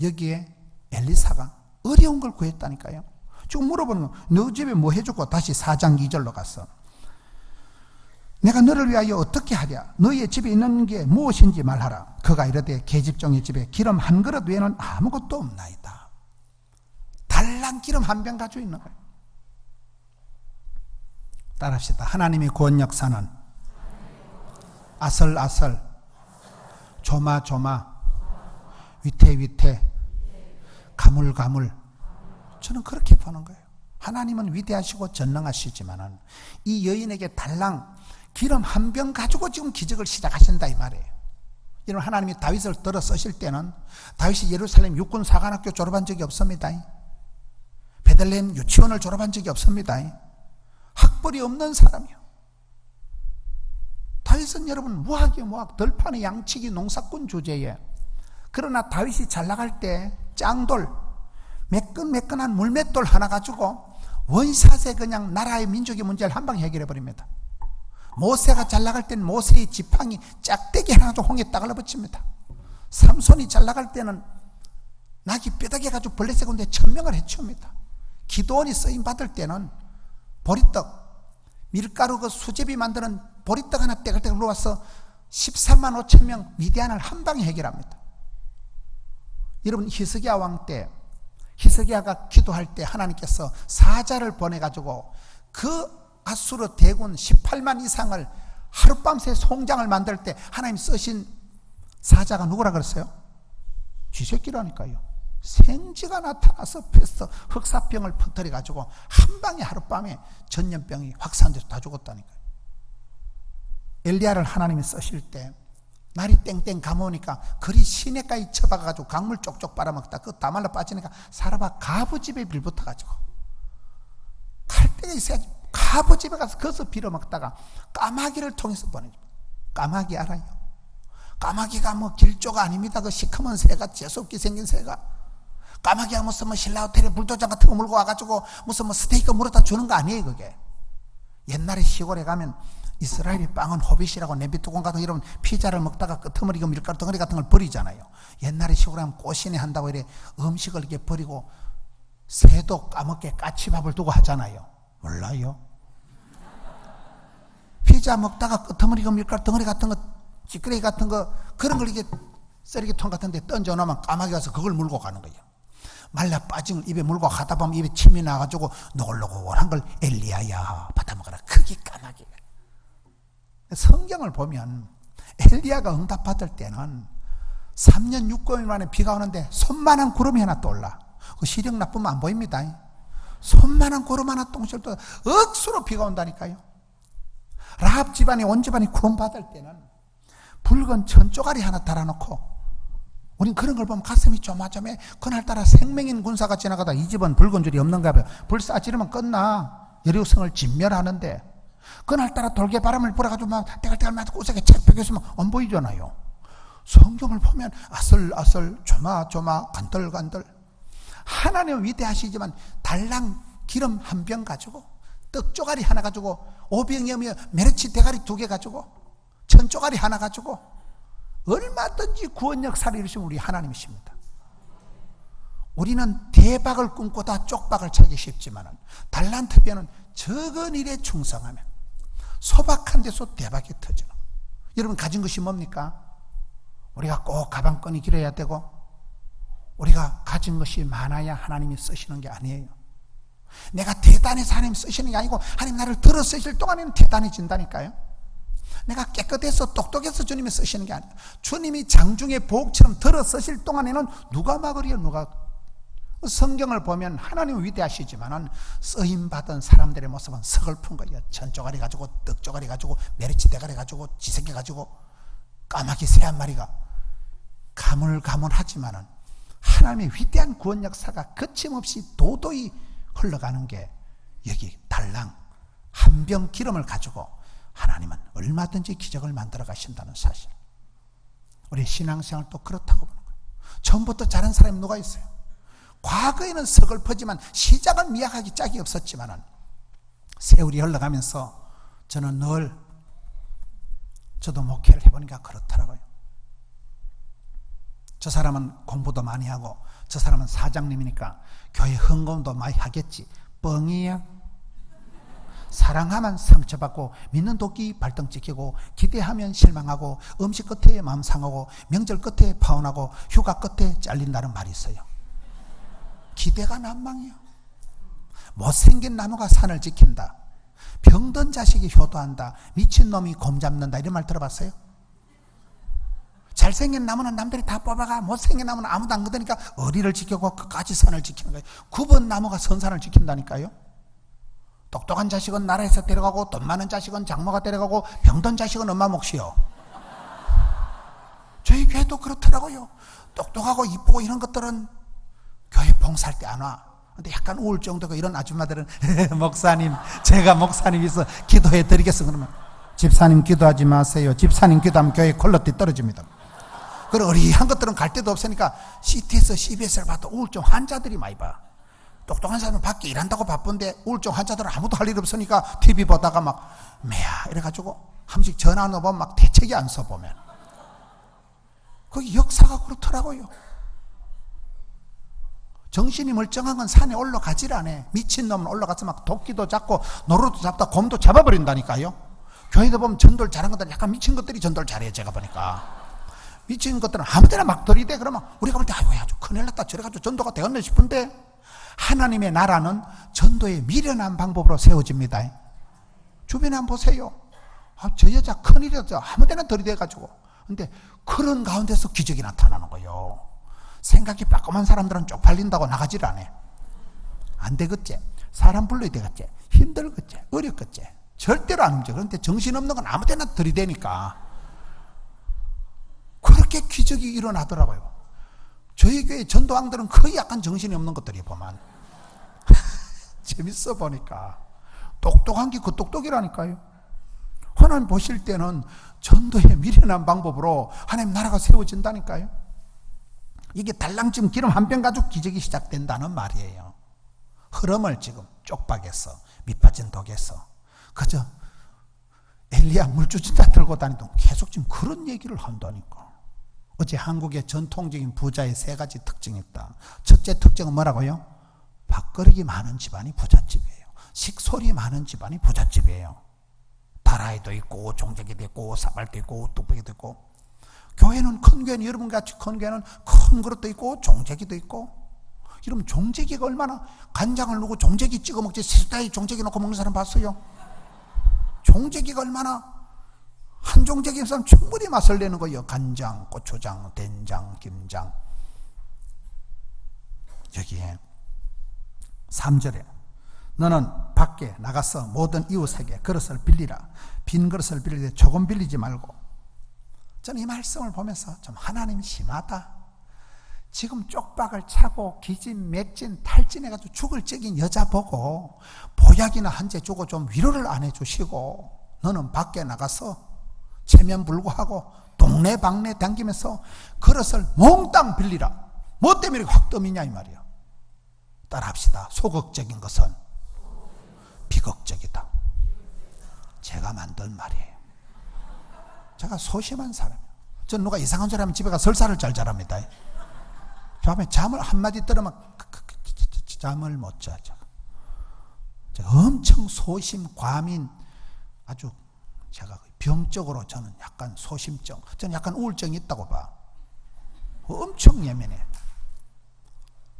여기에 엘리사가 어려운 걸 구했다니까요. 지금 물어보는 거, 너 집에 뭐 해주고 다시 4장 2절로 갔어. 내가 너를 위하여 어떻게 하랴? 너희의 집에 있는 게 무엇인지 말하라. 그가 이르되 계집종의 집에 기름 한 그릇 외에는 아무것도 없나이다. 달랑 기름 한 병 가지고 있는 거예요. 따라합시다. 하나님의 구원 역사는 아설아설, 조마조마, 위태위태, 가물가물. 저는 그렇게 보는 거예요. 하나님은 위대하시고 전능하시지만 이 여인에게 달랑 기름 한 병 가지고 지금 기적을 시작하신다 이 말이에요. 여러분 하나님이 다윗을 들어 쓰실 때는 다윗이 예루살렘 육군 사관학교 졸업한 적이 없습니다. 베들레헴 유치원을 졸업한 적이 없습니다. 학벌이 없는 사람이요. 다윗은 여러분 무학이요 무학. 들판의 양치기 농사꾼 주제에. 그러나 다윗이 잘 나갈 때 짱돌 매끈매끈한 물맷돌 하나 가지고 원샷에 그냥 나라의 민족의 문제를 한 방에 해결해 버립니다. 모세가 잘 나갈 때는 모세의 지팡이 짝대기 하나 가지고 홍에 딱 얼어붙입니다. 삼손이 잘 나갈 때는 낙이 뼈다귀 가지고 벌레 세군데 1000명을 해치웁니다. 기도원이 쓰임 받을 때는 보리떡 밀가루 그 수제비 만드는 보리떡 하나 떼글떼글 놓아서 13만 5천 명 미디안을 한 방에 해결합니다. 여러분 히스기야 왕 때 히스기야가 기도할 때 하나님께서 사자를 보내가지고 그 아수르 대군 18만 이상을 하룻밤새 송장을 만들 때 하나님 쓰신 사자가 누구라 그랬어요? 쥐새끼라니까요. 생쥐가 나타나서 패스 흑사병을 퍼뜨려가지고 한 방에 하룻밤에 전염병이 확산돼서 다 죽었다니까요. 엘리야를 하나님이 쓰실 때 날이 땡땡 감으니까 그리 시내가에 쳐박아가지고 강물 쪽쪽 빨아먹다 그거 다 말라 빠지니까 사람아 가부집에 빌붙어가지고 칼때가 있어야지 가부집에 가서 거기서 빌어먹다가 까마귀를 통해서 보내줍니다. 까마귀 알아요? 까마귀가 뭐 길조가 아닙니다. 그 시커먼 새가 재수없게 생긴 새가 까마귀가 무슨 뭐 신라호텔에 불도장 같은 거 물고 와가지고 무슨 뭐 스테이크 물어다 주는 거 아니에요. 그게 옛날에 시골에 가면 이스라엘의 빵은 호빗이라고 냄비뚜껑 같은 이런 피자를 먹다가 끄트머리 밀가루 덩어리 같은 걸 버리잖아요. 옛날에 시골에 하면 꼬시네 한다고 이래 음식을 이렇게 버리고 새도 까먹게 까치밥을 두고 하잖아요. 몰라요? 피자 먹다가 끄트머리 밀가루 덩어리 같은 거 찌끄레기 같은 거 그런 걸 이게 쓰레기통 같은 데 던져놓으면 까마귀 가서 그걸 물고 가는 거예요. 말라 빠진 걸 입에 물고 가다 보면 입에 침이 나가지고 노골노골한 걸 엘리야야 받아먹어라. 그게 까마귀가. 성경을 보면 엘리야가 응답받을 때는 3년 6개월 만에 비가 오는데 손만한 구름이 하나 떠올라. 그 시력 나쁘면 안 보입니다. 손만한 구름 하나 똥실 떠 억수로 비가 온다니까요. 라합 집안이 온 집안이 구원받을 때는 붉은 천조가리 하나 달아놓고 우린 그런 걸 보면 가슴이 조마조마해. 그날따라 생명인 군사가 지나가다 이 집은 붉은 줄이 없는가 봐요. 불 쏴지르면 끝나. 여리고성을 진멸하는데 그날따라 돌개바람을 불어가지고 막 때갈때갈 맞고 우석에 착 펴겠으면 안 보이잖아요. 성경을 보면 아슬아슬 조마조마 간들간들 하나님은 위대하시지만 달랑 기름 한 병 가지고 떡조가리 하나 가지고 오병이며 메르치 대가리 2개 가지고 천조가리 하나 가지고 얼마든지 구원 역사를 이루시면 우리 하나님이십니다. 우리는 대박을 꿈꾸다 쪽박을 차기 쉽지만 달란트 변은 적은 일에 충성하면 소박한 데서 대박이 터지는 거예요. 여러분 가진 것이 뭡니까? 우리가 꼭 가방끈이 길어야 되고 우리가 가진 것이 많아야 하나님이 쓰시는 게 아니에요. 내가 대단해서 하나님 쓰시는 게 아니고 하나님 나를 들어 쓰실 동안에는 대단해진다니까요. 내가 깨끗해서 똑똑해서 주님이 쓰시는 게 아니에요. 주님이 장중의 보옥처럼 들어 쓰실 동안에는 누가 막으리요? 누가. 성경을 보면 하나님은 위대하시지만 쓰임받은 사람들의 모습은 서글픈 거예요. 천조가리 가지고 떡조가리 가지고 메리치 대가리 가지고 지새끼 가지고 까마귀 새 한 마리가 가물가물하지만 하나님의 위대한 구원 역사가 거침없이 도도히 흘러가는 게 여기 달랑 한 병 기름을 가지고 하나님은 얼마든지 기적을 만들어 가신다는 사실. 우리 신앙생활도 그렇다고 보는 거예요. 처음부터 잘한 사람이 누가 있어요? 과거에는 서글프지만 시작은 미약하기 짝이 없었지만 세월이 흘러가면서 저는 늘 저도 목회를 해보니까 그렇더라고요. 저 사람은 공부도 많이 하고 저 사람은 사장님이니까 교회 헌금도 많이 하겠지. 뻥이야. 사랑하면 상처받고 믿는 도끼 발등 찍히고 기대하면 실망하고 음식 끝에 마음 상하고 명절 끝에 파혼하고 휴가 끝에 잘린다는 말이 있어요. 기대가 난망이야. 못생긴 나무가 산을 지킨다. 병든 자식이 효도한다. 미친놈이 곰 잡는다. 이런 말 들어봤어요? 잘생긴 나무는 남들이 다 뽑아가 못생긴 나무는 아무도 안 거두니까 어리를 지키고 끝까지 선을 지키는 거예요. 9번 나무가 선산을 지킨다니까요. 똑똑한 자식은 나라에서 데려가고 돈 많은 자식은 장모가 데려가고 병든 자식은 엄마 몫이요. 저희 교회도 그렇더라고요. 똑똑하고 이쁘고 이런 것들은 교회 봉사할 때 안 와. 근데 약간 우울증도 이런 아줌마들은 목사님 제가 목사님 있어 기도해 드리겠어. 그러면 집사님 기도하지 마세요. 집사님 기도하면 교회 퀄리티 떨어집니다. 그리고 어리한 것들은 갈 데도 없으니까 CTS, CBS를 봐도 우울증 환자들이 많이 봐. 똑똑한 사람은 밖에 일한다고 바쁜데 우울증 환자들은 아무도 할 일 없으니까 TV 보다가 막 매야 이래가지고 한 번씩 전화 넣어보면 막 대책이 안 써보면 거기 역사가 그렇더라고요. 정신이 멀쩡한 건 산에 올라가질 않아. 미친놈은 올라가서 막 도끼도 잡고 노루도 잡다 곰도 잡아버린다니까요. 교회도 보면 전도를 잘한 것들 약간 미친 것들이 전도를 잘해요. 제가 보니까 미친 것들은 아무데나 막 들이대. 그러면 우리가 볼 때 아유 아주 큰일 났다 저래가지고 전도가 되었네 싶은데 하나님의 나라는 전도에 미련한 방법으로 세워집니다. 주변에 한번 보세요. 저 여자 큰일이었죠. 아무데나 들이대가지고. 근데 그런 가운데서 기적이 나타나는 거예요. 생각이 빠끔한 사람들은 쪽팔린다고 나가질 않아. 안 되겠지. 사람 불러야 되겠지. 힘들겠지. 어렵겠지. 절대로 안 움직여. 그런데 정신없는 건 아무데나 들이대니까 그렇게 기적이 일어나더라고요. 저희 교회 전도왕들은 거의 약간 정신이 없는 것들이 보면 재밌어 보니까 똑똑한 게 그 똑똑이라니까요. 하나님 보실 때는 전도에 미련한 방법으로 하나님 나라가 세워진다니까요. 이게 달랑쯤 기름 한 병 가지고 기적이 시작된다는 말이에요. 흐름을 지금 쪽박에서 밑빠진 독에서 그저 엘리야 물주진다 들고 다니던 계속 지금 그런 얘기를 한다니까. 어제 한국의 전통적인 부자의 세 가지 특징이 있다. 첫째 특징은 뭐라고요? 밥그릇이 많은 집안이 부잣집이에요. 식솔이 많은 집안이 부잣집이에요. 다라이도 있고 종재기도 있고 사발도 있고 뚝배기도 있고. 교회는 큰 교회는 여러분같이 큰 교회는 큰 그릇도 있고 종재기도 있고. 여러분 종재기가 얼마나 간장을 넣고 종재기 찍어 먹지 세타에 종재기 넣고 먹는 사람 봤어요? 종재기가 얼마나 한 종재기에서는 충분히 맛을 내는 거예요. 간장, 고추장, 된장, 김장. 여기에 3절에 너는 밖에 나가서 모든 이웃에게 그릇을 빌리라. 빈 그릇을 빌릴 때 조금 빌리지 말고. 저는 이 말씀을 보면서 좀 하나님 심하다. 지금 쪽박을 차고 기진, 맥진, 탈진해가지고 죽을 적인 여자 보고 보약이나 한 재 주고 좀 위로를 안 해주시고 너는 밖에 나가서 체면불구하고 동네방네 다니면서 그릇을 몽땅 빌리라. 뭐 때문에 이렇게 확 떠미냐 이 말이야. 따라합시다. 소극적인 것은 비극적이다. 제가 만든 말이에요. 제가 소심한 사람이에요. 전 누가 이상한 소리 하면 집에 가 설사를 잘 잘합니다. 밤에 잠을 한마디 들으면 잠을 못 자. 제가 엄청 소심, 과민, 아주 제가 병적으로 저는 약간 소심증, 저는 약간 우울증이 있다고 봐. 엄청 예민해.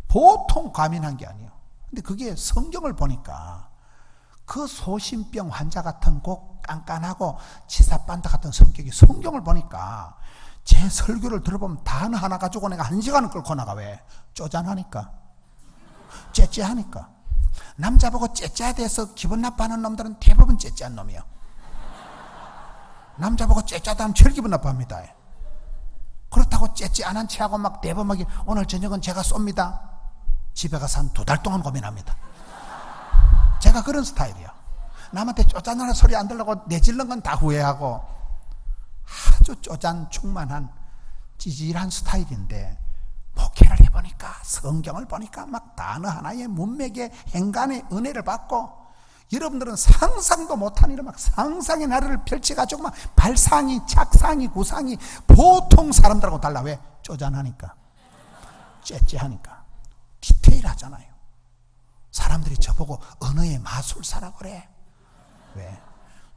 보통 과민한 게 아니에요. 근데 그게 성경을 보니까 그 소심병 환자 같은 고 깐깐하고 치사빤다 같은 성격이 성경을 보니까 제 설교를 들어보면 단어 하나 가지고 내가 1시간을 끌고 나가. 왜? 쪼잔하니까, 째째하니까. 남자 보고 째째야 돼서 기분 나빠하는 놈들은 대부분 째째한 놈이에요. 남자 보고 째째하다 하면 제일 기분 나빠합니다. 그렇다고 째째 안 한 체하고 막 대범하게 오늘 저녁은 제가 쏩니다. 집에 가서 한 2달 동안 고민합니다. 제가 그런 스타일이에요. 남한테 쪼잔하는 소리 안 들려고 내질른 건 다 후회하고 아주 쪼잔 충만한 찌질한 스타일인데, 목회를 해보니까 성경을 보니까 막 단어 하나의 문맥의 행간의 은혜를 받고, 여러분들은 상상도 못한 일을 막 상상의 나래를 펼쳐가지고 막 발상이 착상이 구상이 보통 사람들하고 달라. 왜? 쪼잔하니까, 째째하니까, 디테일하잖아요. 사람들이 저보고 언어의 마술사라고 그래. 왜?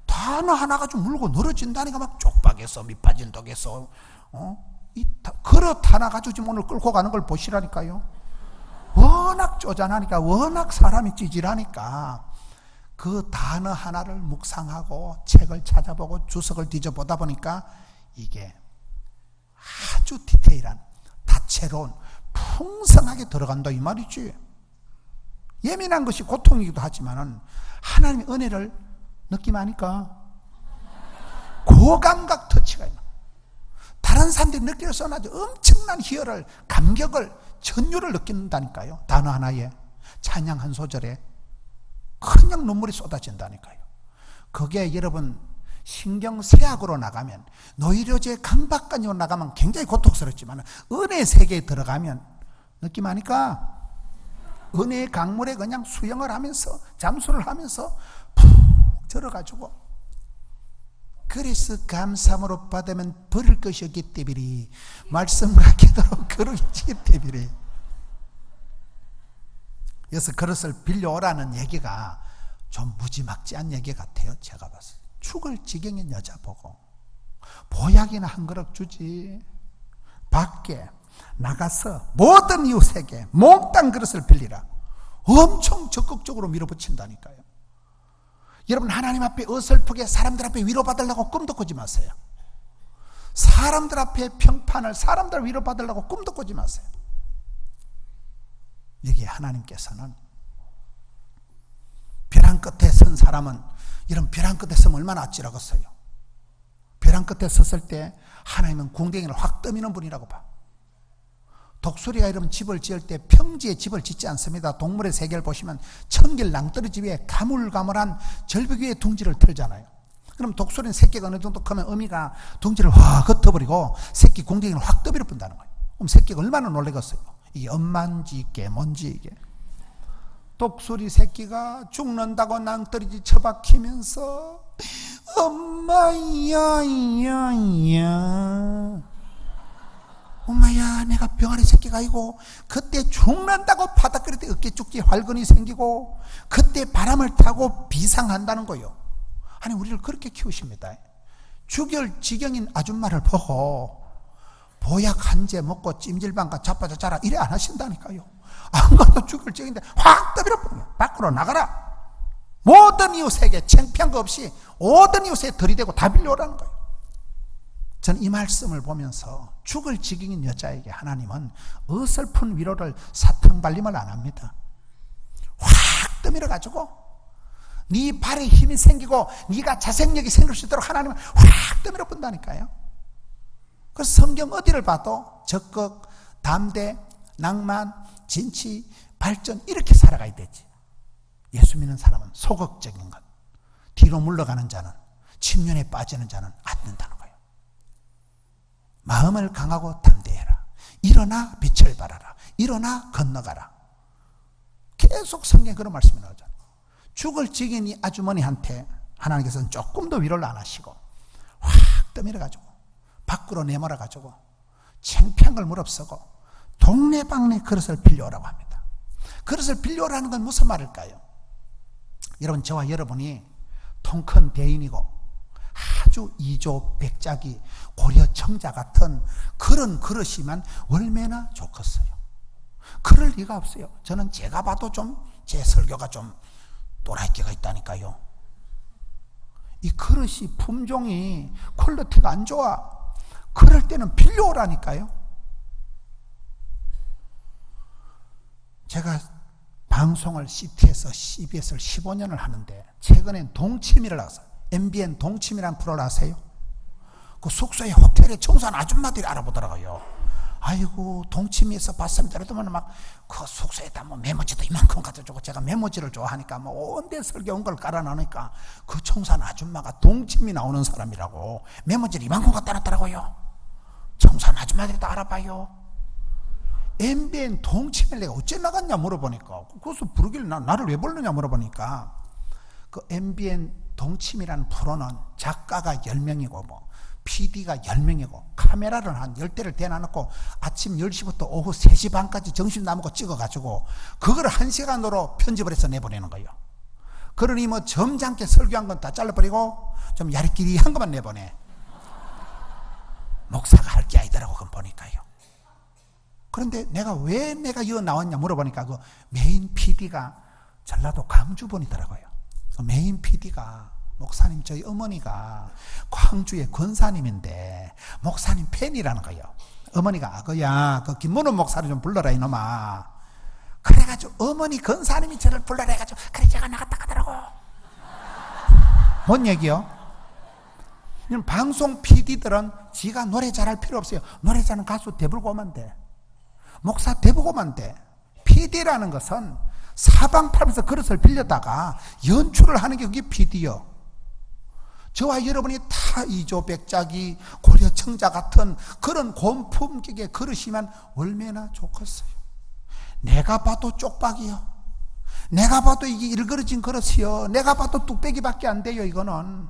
단어 하나 가지고 물고 늘어진다니까. 막 쪽박에서 밑빠진 독에서 이 그릇 하나 가지고 지금 오늘 끌고 가는 걸 보시라니까요. 워낙 쪼잔하니까, 워낙 사람이 찌질하니까 그 단어 하나를 묵상하고 책을 찾아보고 주석을 뒤져보다 보니까 이게 아주 디테일한, 다채로운, 풍성하게 들어간다 이 말이지. 예민한 것이 고통이기도 하지만은 하나님의 은혜를 느낌하니까 고감각 터치가 있는, 다른 사람들이 느낄 수 없는 아주 엄청난 희열을, 감격을, 전율을 느낀다니까요. 단어 하나에, 찬양 한 소절에 그냥 눈물이 쏟아진다니까요. 그게 여러분 신경쇠약으로 나가면, 노이로제 강박관념으로 나가면 굉장히 고통스럽지만 은혜의 세계에 들어가면 느낌하니까 은혜의 강물에 그냥 수영을 하면서 잠수를 하면서 푹 들어가지고, 그래서 감사함으로 받으면 버릴 것이 없기 때문에 말씀과 기도로 거룩해지기 때문에. 그래서 그릇을 빌려오라는 얘기가 좀 무지막지한 얘기 같아요. 제가 봤어요. 죽을 지경인 여자 보고 보약이나 한 그릇 주지, 밖에 나가서 모든 이웃에게 몽땅 그릇을 빌리라. 엄청 적극적으로 밀어붙인다니까요. 여러분, 하나님 앞에 어설프게 사람들 앞에 위로받으려고 꿈도 꾸지 마세요. 사람들 앞에 평판을, 사람들 위로받으려고 꿈도 꾸지 마세요. 여기에 하나님께서는 벼랑 끝에 선 사람은, 이런 벼랑 끝에 서면 얼마나 아찔하겠어요. 벼랑 끝에 섰을 때 하나님은 궁뎅이를 확 떠미는 분이라고 봐. 독수리가 이런 집을 지을 때 평지에 집을 짓지 않습니다. 동물의 세계를 보시면 청길 낭떠러지 위에 가물가물한 절벽 위에 둥지를 틀잖아요. 그럼 독수리는 새끼가 어느 정도 크면 어미가 둥지를 확 흩어버리고 새끼 궁뎅이를 확 떠밀어 본다는 거예요. 그럼 새끼가 얼마나 놀라겠어요. 이게 엄마인지 개뭔지. 이게 독수리 새끼가 죽는다고 낭떠러지 처박히면서 엄마야 내가 병아리 새끼가 아니고, 그때 죽는다고 바닥거릴 때 어깨 쪽지 활근이 생기고, 그때 바람을 타고 비상한다는 거예요. 아니, 우리를 그렇게 키우십니다. 죽을 지경인 아줌마를 보고 보약 한 재 먹고 찜질방가 자빠져 자라 이래 안 하신다니까요. 안 가도 죽을 지경인데 확 떠밀어 버려요. 밖으로 나가라. 모든 이웃에게 창피한 거 없이 모든 이웃에 들이대고 다 빌려오라는 거예요. 저는 이 말씀을 보면서 죽을 지경인 여자에게 하나님은 어설픈 위로를, 사탕발림을 안 합니다. 확 떠밀어 가지고 네 발에 힘이 생기고 네가 자생력이 생길 수 있도록 하나님은 확 떠밀어 본다니까요. 그래서 성경 어디를 봐도 적극, 담대, 낭만, 진치, 발전 이렇게 살아가야 되지. 예수 믿는 사람은 소극적인 것, 뒤로 물러가는 자는, 침륜에 빠지는 자는 안 된다는 거예요. 마음을 강하고 담대해라. 일어나 빛을 발하라. 일어나 건너가라. 계속 성경에 그런 말씀이 나오잖아요. 죽을 지긴 이 아주머니한테 하나님께서는 조금 더 위로를 안 하시고 확 떠밀어가지고 밖으로 내몰아가지고 창피한 걸 무릅쓰고 동네방네 그릇을 빌려오라고 합니다. 그릇을 빌려오라는 건 무슨 말일까요? 여러분, 저와 여러분이 통 큰 대인이고 아주 이조백작이 고려청자 같은 그런 그릇이면 얼마나 좋겠어요. 그럴 리가 없어요. 저는 제가 봐도 좀 제 설교가 좀 또라이끼가 있다니까요. 이 그릇이 품종이 퀄리티가 안 좋아. 그럴 때는 빌려오라니까요. 제가 방송을 CT에서 CBS를 15년을 하는데 최근에 동치미를 나왔어요. MBN 동치미라는 프로를 아세요? 그 숙소에 호텔에 청소하는 아줌마들이 알아보더라고요. 아이고 동치미에서 봤습니다. 그러더만 막 그 숙소에다 뭐 메모지도 이만큼 갖다 주고, 제가 메모지를 좋아하니까 뭐 온데 설교 온 걸 깔아놓으니까 그 청소하는 아줌마가 동치미 나오는 사람이라고 메모지를 이만큼 갖다 놨더라고요. 청소하는 아줌마들이 다 알아봐요. MBN 동치미를 내가 어째 나갔냐 물어보니까, 거기서 부르길 나를 왜 부르느냐 물어보니까, 그 MBN 동치미라는 프로는 작가가 10명이고 뭐 PD가 10명이고 카메라를 한 10대를 대놔놓고 아침 10시부터 오후 3시 반까지 점심 남고 찍어가지고 그걸 1시간으로 편집을 해서 내보내는 거예요. 그러니 뭐 점잖게 설교한 건 다 잘라버리고 좀 야리끼리한 것만 내보내. 목사가 할 게 아니더라고 그건 보니까요. 그런데 왜 내가 이거 나왔냐 물어보니까 그 메인 PD가 전라도 광주분이더라고요. 그 메인 PD가 목사님 저희 어머니가 광주의 권사님인데 목사님 팬이라는 거예요. 어머니가 아거야 그 김문호 목사를 좀 불러라 이놈아. 그래가지고 어머니 권사님이 저를 불러라 해가지고 그래 제가 나갔다 가더라고. 뭔 얘기요? 방송 PD들은 지가 노래 잘할 필요 없어요. 노래 잘하는 가수 대불고 오면 돼. 목사 대보고 오면 돼. PD라는 것은 사방팔면서 그릇을 빌려다가 연출을 하는 게 그게 PD요. 저와 여러분이 다 이조백작이 고려청자 같은 그런 고품격의 그릇이면 얼마나 좋겠어요. 내가 봐도 쪽박이요. 내가 봐도 이게 일그러진 그릇이요. 내가 봐도 뚝배기밖에 안 돼요. 이거는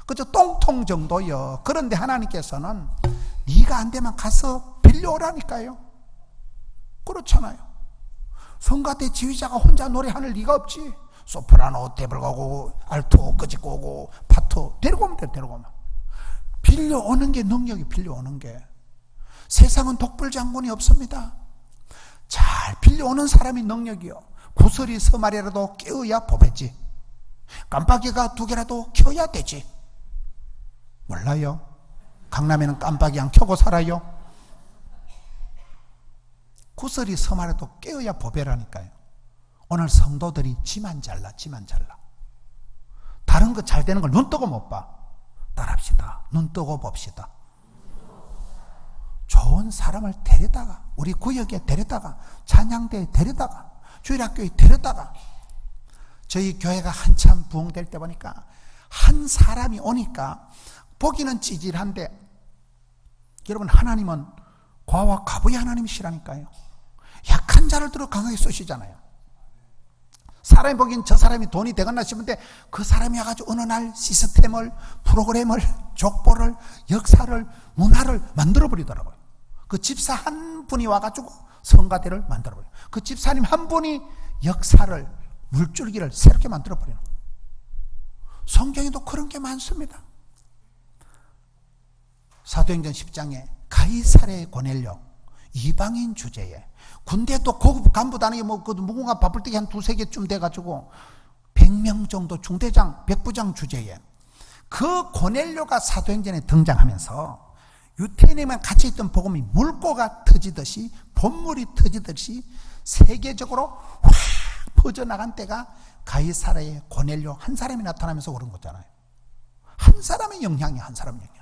그저 똥통 정도요. 그런데 하나님께서는 네가 안 되면 가서 빌려오라니까요. 그렇잖아요. 성가대 지휘자가 혼자 노래하는 리가 없지. 소프라노 대불고고 알토 끄집고 오고 파토 데리고 오면 돼. 데리고 오면 빌려오는 게 능력이, 빌려오는 게. 세상은 독불장군이 없습니다. 잘 빌려오는 사람이 능력이요. 구슬이 서마리라도 깨어야 보배지. 깜빡이가 2개라도 켜야 되지. 몰라요? 강남에는 깜빡이 안 켜고 살아요? 구슬이 서마리라도 깨어야 보배라니까요. 오늘 성도들이 지만 잘라. 다른 거 잘 되는 걸 눈 뜨고 못 봐. 따라합시다. 눈 뜨고 봅시다. 좋은 사람을 데려다가, 우리 구역에 데려다가, 찬양대에 데려다가, 주일학교에 데려다가. 저희 교회가 한참 부흥될 때 보니까 한 사람이 오니까 보기는 찌질한데, 여러분 하나님은 과와 가부의 하나님이시라니까요. 약한 자를 들어 강하게 쓰시잖아요. 사람이 보기엔 저 사람이 돈이 되겠나 싶은데 그 사람이 와가지고 어느 날 시스템을, 프로그램을, 족보를, 역사를, 문화를 만들어버리더라고요. 그 집사 한 분이 와가지고 성가대를 만들어버려요. 그 집사님 한 분이 역사를, 물줄기를 새롭게 만들어버리는 거예요. 성경에도 그런 게 많습니다. 사도행전 10장에 가이사랴의 고넬료, 이방인 주제에, 군대도 고급 간부단이 그 무궁화 바쁠때기 한 2-3개쯤 돼가지고 100명 정도 중대장, 백부장 주제에 그 고넬료가 사도행전에 등장하면서 유태인에만 갇혀있던 복음이 물고가 터지듯이, 본물이 터지듯이 세계적으로 확 퍼져나간 때가 가이사랴의 고넬료 한 사람이 나타나면서 그런 거잖아요. 한 사람의 영향이, 한 사람의 영향.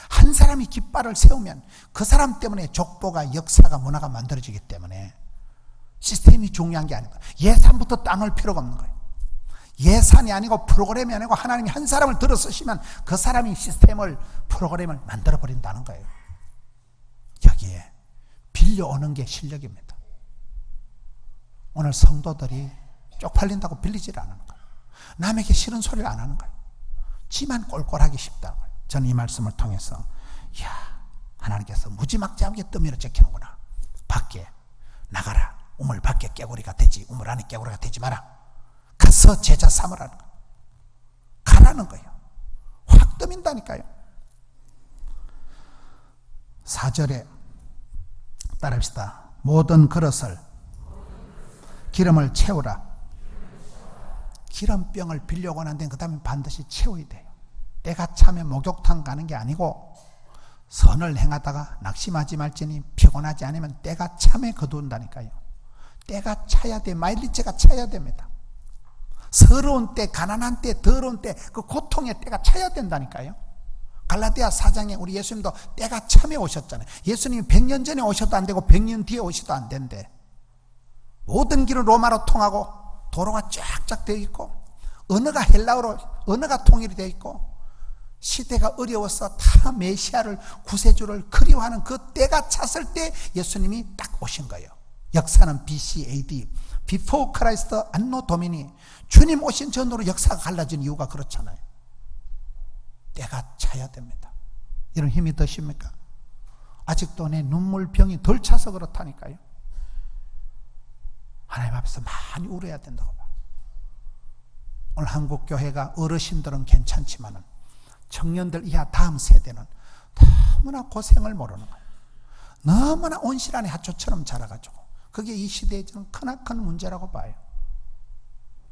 한 사람이 깃발을 세우면 그 사람 때문에 족보가, 역사가, 문화가 만들어지기 때문에 시스템이 중요한 게 아니다. 예산부터 따놓을 필요가 없는 거예요. 예산이 아니고 프로그램이 아니고 하나님이 한 사람을 들어 쓰시면 그 사람이 시스템을, 프로그램을 만들어 버린다는 거예요. 여기에 빌려오는 게 실력입니다. 오늘 성도들이 쪽팔린다고 빌리질 않는 거예요. 남에게 싫은 소리를 안 하는 거예요. 지만 꼴꼴하기 쉽다는 거예요. 저는 이 말씀을 통해서, 이야, 하나님께서 무지막지하게 떠밀어 제키는구나. 밖에 나가라. 우물 밖에 깨구리가 되지, 우물 안에 깨구리가 되지 마라. 가서 제자 삼으라는 거예요. 가라는 거예요. 확 떠민다니까요. 4절에 따라합시다. 모든 그릇을 기름을 채우라. 기름병을 빌려고 하는데 그 다음에 반드시 채워야 돼요. 때가 차면 목욕탕 가는 게 아니고 선을 행하다가 낙심하지 말지니 피곤하지 않으면 때가 참에 거두온다니까요. 때가 차야 돼. 마일리지가 차야 됩니다. 서러운 때, 가난한 때, 더러운 때, 그 고통의 때가 차야 된다니까요. 갈라디아 4장에 우리 예수님도 때가 참에 오셨잖아요. 예수님이 100년 전에 오셔도 안 되고 100년 뒤에 오셔도 안 된대. 모든 길은 로마로 통하고 도로가 쫙쫙 되어 있고 언어가 헬라어로 언어가 통일이 되어 있고 시대가 어려워서 다 메시아를 구세주를 그리워하는 그 때가 찼을 때 예수님이 딱 오신 거예요. 역사는 BC AD Before Christ Anno Domini. 주님 오신 전으로 역사가 갈라진 이유가 그렇잖아요. 때가 차야 됩니다. 이런 힘이 드십니까? 아직도 내 눈물병이 덜 차서 그렇다니까요. 하나님 앞에서 많이 울어야 된다고 봐. 오늘 한국 교회가 어르신들은 괜찮지만은 청년들 이하 다음 세대는 너무나 고생을 모르는 거예요. 너무나 온실안의 하초처럼 자라가지고 그게 이 시대의 저는 크나큰 문제라고 봐요.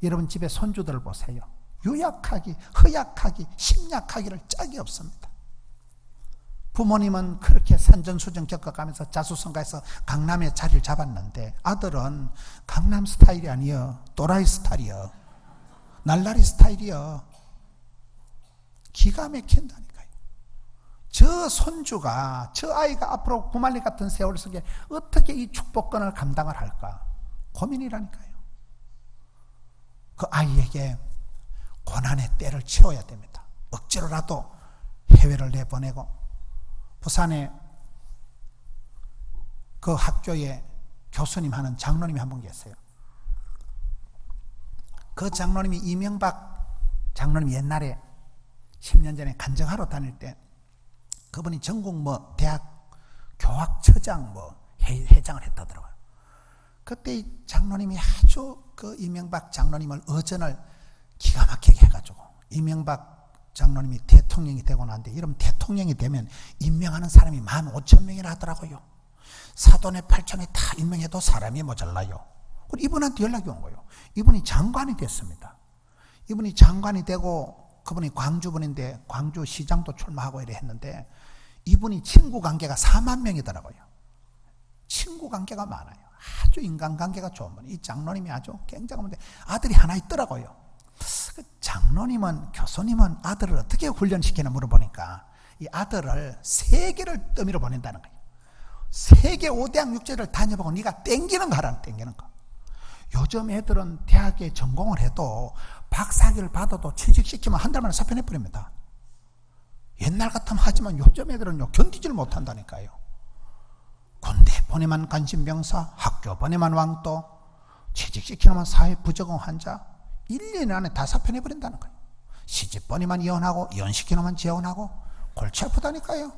여러분 집에 손주들을 보세요. 유약하기, 허약하기, 심약하기를 짝이 없습니다. 부모님은 그렇게 산전수전 겪어가면서 자수성가해서 강남에 자리를 잡았는데 아들은 강남 스타일이 아니여, 또라이 스타일이여, 날라리 스타일이여. 기가 막힌다니까요. 저 손주가, 저 아이가 앞으로 구말리 같은 세월 속에 어떻게 이 축복권을 감당을 할까 고민이라니까요. 그 아이에게 고난의 때를 채워야 됩니다. 억지로라도 해외를 내보내고 부산에 그 학교에 교수님 하는 장로님이 한 분 계세요. 그 장로님이 이명박 장로님이 옛날에 10년 전에 간증하러 다닐 때 그분이 전국 대학 교학처장 회장을 했다더라고요. 그때 이 장로님이 아주 그 이명박 장로님을 어전을 기가 막히게 해가지고 이명박 장로님이 대통령이 되고 나는데 이러면 대통령이 되면 임명하는 사람이 15,000명이나 하더라고요. 사돈의 8촌에 다 임명해도 사람이 모자라요. 그리고 이분한테 연락이 온 거예요. 이분이 장관이 됐습니다. 이분이 장관이 되고 그분이 광주분인데 광주시장도 출마하고 이래 했는데 이분이 친구 관계가 4만 명이더라고요. 친구 관계가 많아요. 아주 인간관계가 좋은 분. 이 장로님이 아주 굉장한데 아들이 하나 있더라고요. 장로님은, 교수님은 아들을 어떻게 훈련시키나 물어보니까 이 아들을 세계를 떠밀어 보낸다는 거예요. 세계 5대학 6제를 다녀보고 네가 땡기는 거 하라는 땡기는 거. 요즘 애들은 대학에 전공을 해도 박사학위를 받아도 취직시키면 한 달 만에 사표내버립니다. 옛날 같으면 하지만 요즘 애들은 견디질 못한다니까요. 군대 보내만 간신병사, 학교 보내만 왕도, 취직시키면 사회 부적응 환자, 1년 안에 다 사표내버린다는 거예요. 시집 보내만 이혼하고, 이혼시키면 재혼하고, 골치 아프다니까요.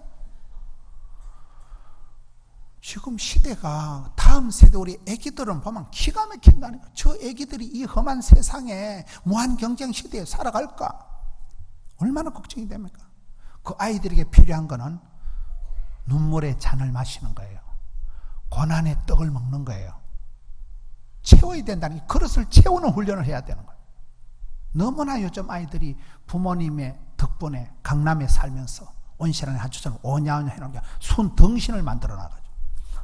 지금 시대가 다음 세대 우리 애기들은 보면 기가 막힌다니까. 저 애기들이 이 험한 세상에 무한 경쟁 시대에 살아갈까? 얼마나 걱정이 됩니까? 그 아이들에게 필요한 거는 눈물의 잔을 마시는 거예요. 고난의 떡을 먹는 거예요. 채워야 된다는, 그릇을 채우는 훈련을 해야 되는 거예요. 너무나 요즘 아이들이 부모님의 덕분에 강남에 살면서 온실안의 하초처럼 오냐오냐 해놓은 게 순덩신을 만들어 놔가지고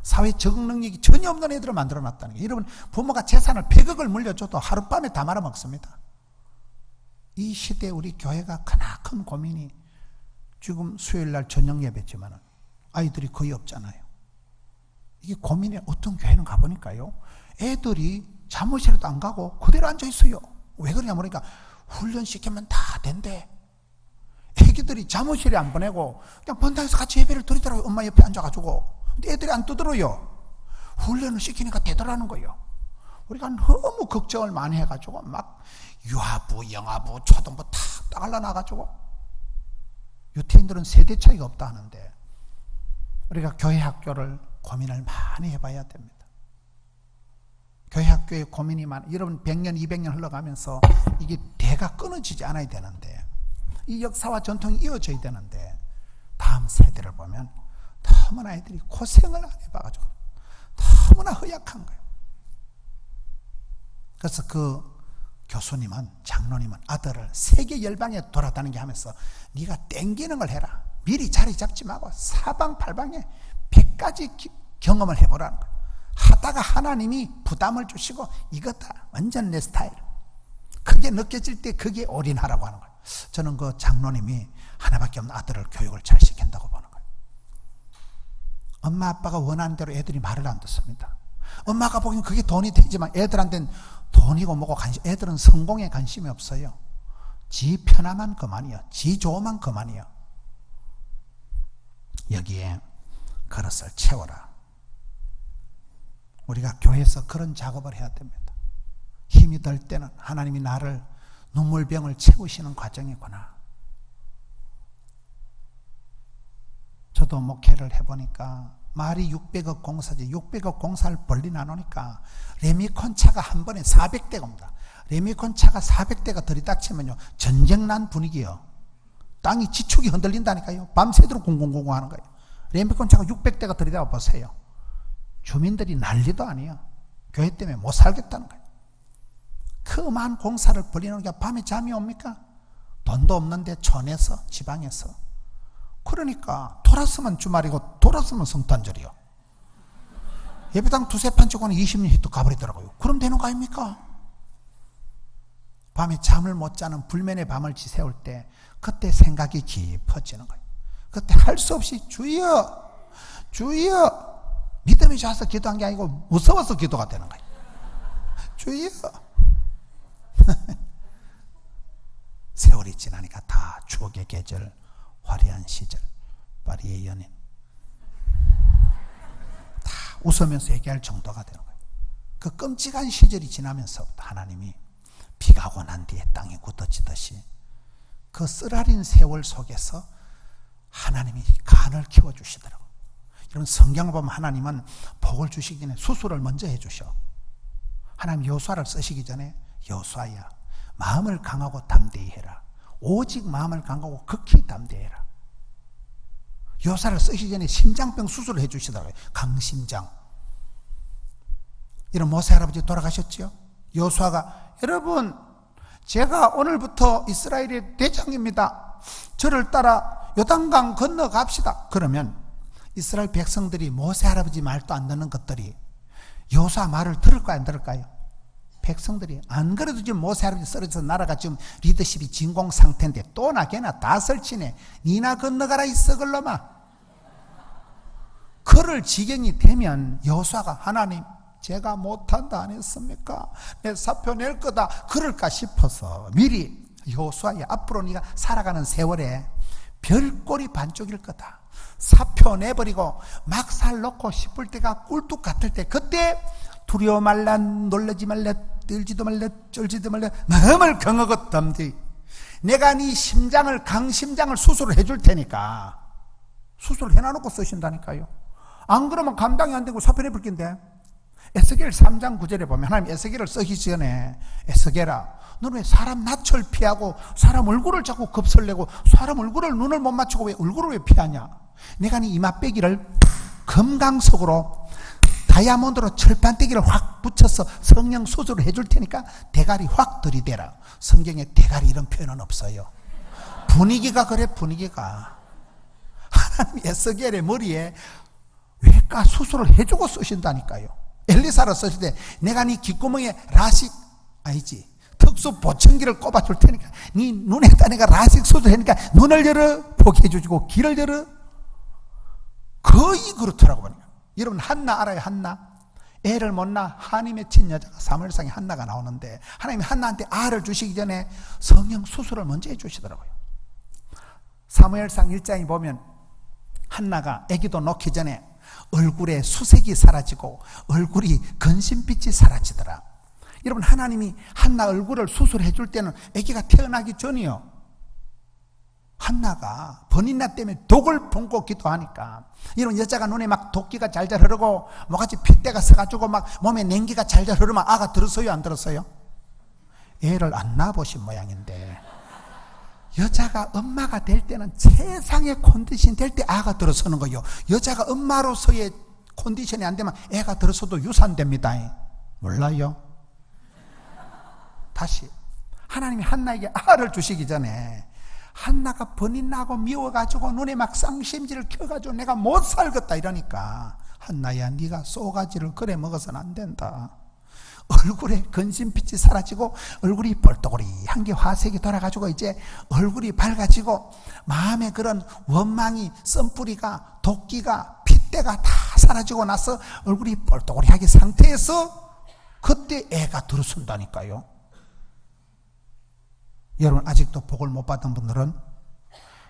사회 적응 능력이 전혀 없는 애들을 만들어 놨다는 거예요. 여러분, 부모가 재산을 100억을 물려줘도 하룻밤에 다 말아먹습니다. 이 시대에 우리 교회가 크나큰 고민이, 지금 수요일날 저녁 예배지만 아이들이 거의 없잖아요. 이게 고민이, 어떤 교회는 가보니까요, 애들이 사무실에도 안 가고 그대로 앉아있어요. 왜 그러냐 모르니까 훈련시키면 다 된대. 애기들이 사무실에 안 보내고 그냥 본당에서 같이 예배를 드리더라고요. 엄마 옆에 앉아가지고. 근데 애들이 안 떠들어요. 훈련을 시키니까 되더라는 거예요. 우리가 너무 걱정을 많이 해가지고 막 유아부, 영아부, 초등부 다 따갈라놔가지고 유태인들은 세대 차이가 없다 하는데 우리가 교회 학교를 고민을 많이 해봐야 됩니다. 교회 학교에 고민이 많아. 여러분 100년, 200년 흘러가면서 이게 대가 끊어지지 않아야 되는데 이 역사와 전통이 이어져야 되는데 다음 세대를 보면 너무나 애들이 고생을 안 해봐가지고 너무나 허약한 거예요. 그래서 그 교수님은, 장로님은 아들을 세계 열방에 돌아다니게 하면서 네가 땡기는 걸 해라. 미리 자리 잡지 말고 사방팔방에 100가지 경험을 해보라는 거예요. 하다가 하나님이 부담을 주시고 이거다, 완전 내 스타일, 그게 느껴질 때 그게 올인하라고 하는 거예요. 저는 그 장로님이 하나밖에 없는 아들을 교육을 잘 시킨다고 보는 거예요. 엄마 아빠가 원하는 대로 애들이 말을 안 듣습니다. 엄마가 보기엔 그게 돈이 되지만 애들한테는 돈이고 뭐고 애들은 성공에 관심이 없어요. 지 편함만 그만이요, 지 좋으면 그만이요. 여기에 그릇을 채워라. 우리가 교회에서 그런 작업을 해야 됩니다. 힘이 들 때는 하나님이 나를 눈물병을 채우시는 과정이구나. 저도 목회를 해보니까 말이 600억 공사지, 600억 공사를 벌리 나누니까 레미콘 차가 한 번에 400대가 옵니다. 레미콘 차가 400대가 들이닥치면요, 전쟁 난 분위기요. 땅이 지축이 흔들린다니까요. 밤새도록 공공공공 하는 거예요. 레미콘 차가 600대가 들이다가 보세요. 주민들이 난리도 아니에요. 교회 때문에 못 살겠다는 거예요. 그 많은 공사를 벌이는 게 밤에 잠이 옵니까? 돈도 없는데 촌에서, 지방에서. 그러니까 돌았으면 주말이고 돌았으면 성탄절이요. 예배당 두세 판 치고는 20년 히트 가버리더라고요. 그럼 되는 거 아닙니까? 밤에 잠을 못 자는 불면의 밤을 지새울 때 그때 생각이 깊어지는 거예요. 그때 할 수 없이 주여 주여, 믿음이 좋아서 기도한 게 아니고 무서워서 기도가 되는 거예요. 주여. 세월이 지나니까 다 추억의 계절, 화려한 시절, 파리의 연인, 다 웃으면서 얘기할 정도가 되는 거예요. 그 끔찍한 시절이 지나면서부터 하나님이 비가 오고 난 뒤에 땅이 굳어지듯이 그 쓰라린 세월 속에서 하나님이 간을 키워주시더라고요. 이런 성경을 보면 하나님은 복을 주시기 전에 수술을 먼저 해주셔. 하나님 여호수아를 쓰시기 전에 여호수아야, 마음을 강하고 담대히 해라. 오직 마음을 강하고 극히 담대해라. 여호수아를 쓰시기 전에 심장병 수술을 해주시더라고요. 강심장. 이런 모세 할아버지 돌아가셨죠. 여호수아가, 여러분 제가 오늘부터 이스라엘의 대장입니다. 저를 따라 요단강 건너갑시다. 그러면 이스라엘 백성들이 모세 할아버지 말도 안 듣는 것들이 여호수아 말을 들을까요, 안 들을까요? 백성들이. 안 그래도 지금 모세 할아버지 쓰러져서 나라가 지금 리더십이 진공 상태인데 또나 걔나 다 설치네. 니나 건너가라 이 썩을 놈아. 그럴 지경이 되면 여호수아가, 하나님 제가 못한다 안 했습니까? 내 사표 낼 거다 그럴까 싶어서 미리, 여호수아야, 앞으로 네가 살아가는 세월에 별꼴이 반쪽일 거다. 사표 내버리고 막살 놓고 싶을 때가 꿀뚝 같을 때, 그때 두려워 말라, 놀라지 말라, 떨지도 말라, 쫄지도 말라, 마음을 강하고 담대히, 내가 네 심장을, 강심장을 수술을 해줄 테니까. 수술을 해놔놓고 쓰신다니까요. 안 그러면 감당이 안 되고 사표 내볼 건데. 에스겔 3장 9절에 보면 하나님 에스겔을 쓰기 전에, 에스겔아 너는 왜 사람 낯을 피하고 사람 얼굴을 자꾸 겁설내고 사람 얼굴을 눈을 못 맞추고 왜 얼굴을 왜 피하냐? 내가 네 이마빼기를 금강석으로 다이아몬드로 철판떼기를 확 붙여서 성령 수술을 해줄 테니까 대가리 확 들이대라. 성경에 대가리 이런 표현은 없어요. 분위기가 그래, 분위기가. 하나님 에스겔의 머리에 외과 수술을 해주고 쓰신다니까요. 엘리사를 쓰실 때 내가 네 귓구멍에 라식, 아니지, 특수 보청기를 꼽아줄 테니까 네 눈에다 내가 라식 수술하니까 눈을 열어 보게 해주고 귀를 열어. 거의 그렇더라고. 여러분 한나 알아요? 한나? 애를 못 낳아 한이 맺힌 여자가 사무엘상에 한나가 나오는데 하나님이 한나한테 알을 주시기 전에 성령 수술을 먼저 해주시더라고요. 사무엘상 1장에 보면 한나가 아기도 놓기 전에 얼굴에 수색이 사라지고 얼굴이 근심빛이 사라지더라. 여러분 하나님이 한나 얼굴을 수술해 줄 때는 아기가 태어나기 전이요. 한나가 번인나 때문에 독을 품고 기도하니까, 여러분 여자가 눈에 막 도끼가 잘잘 흐르고 뭐같이 핏대가 서가지고 막 몸에 냉기가 잘잘 흐르면 아가 들었어요, 안 들었어요? 애를 안 낳아보신 모양인데 여자가 엄마가 될 때는 세상의 컨디션이 될 때 아가 들어서는 거예요. 여자가 엄마로서의 컨디션이 안 되면 애가 들어서도 유산됩니다. 몰라요? 다시 하나님이 한나에게 아를 주시기 전에 한나가 번인나고 미워가지고 눈에 막 쌍심지를 켜가지고 내가 못 살겠다 이러니까 한나야 네가 쏘가지를 그래 먹어서는 안 된다. 얼굴에 근심빛이 사라지고 얼굴이 뻘떡거리한 게 화색이 돌아가지고 이제 얼굴이 밝아지고 마음에 그런 원망이 썬뿌리가 도끼가 핏대가 다 사라지고 나서 얼굴이 뻘떡거리하게 상태에서 그때 애가 들어선다니까요. 여러분 아직도 복을 못 받은 분들은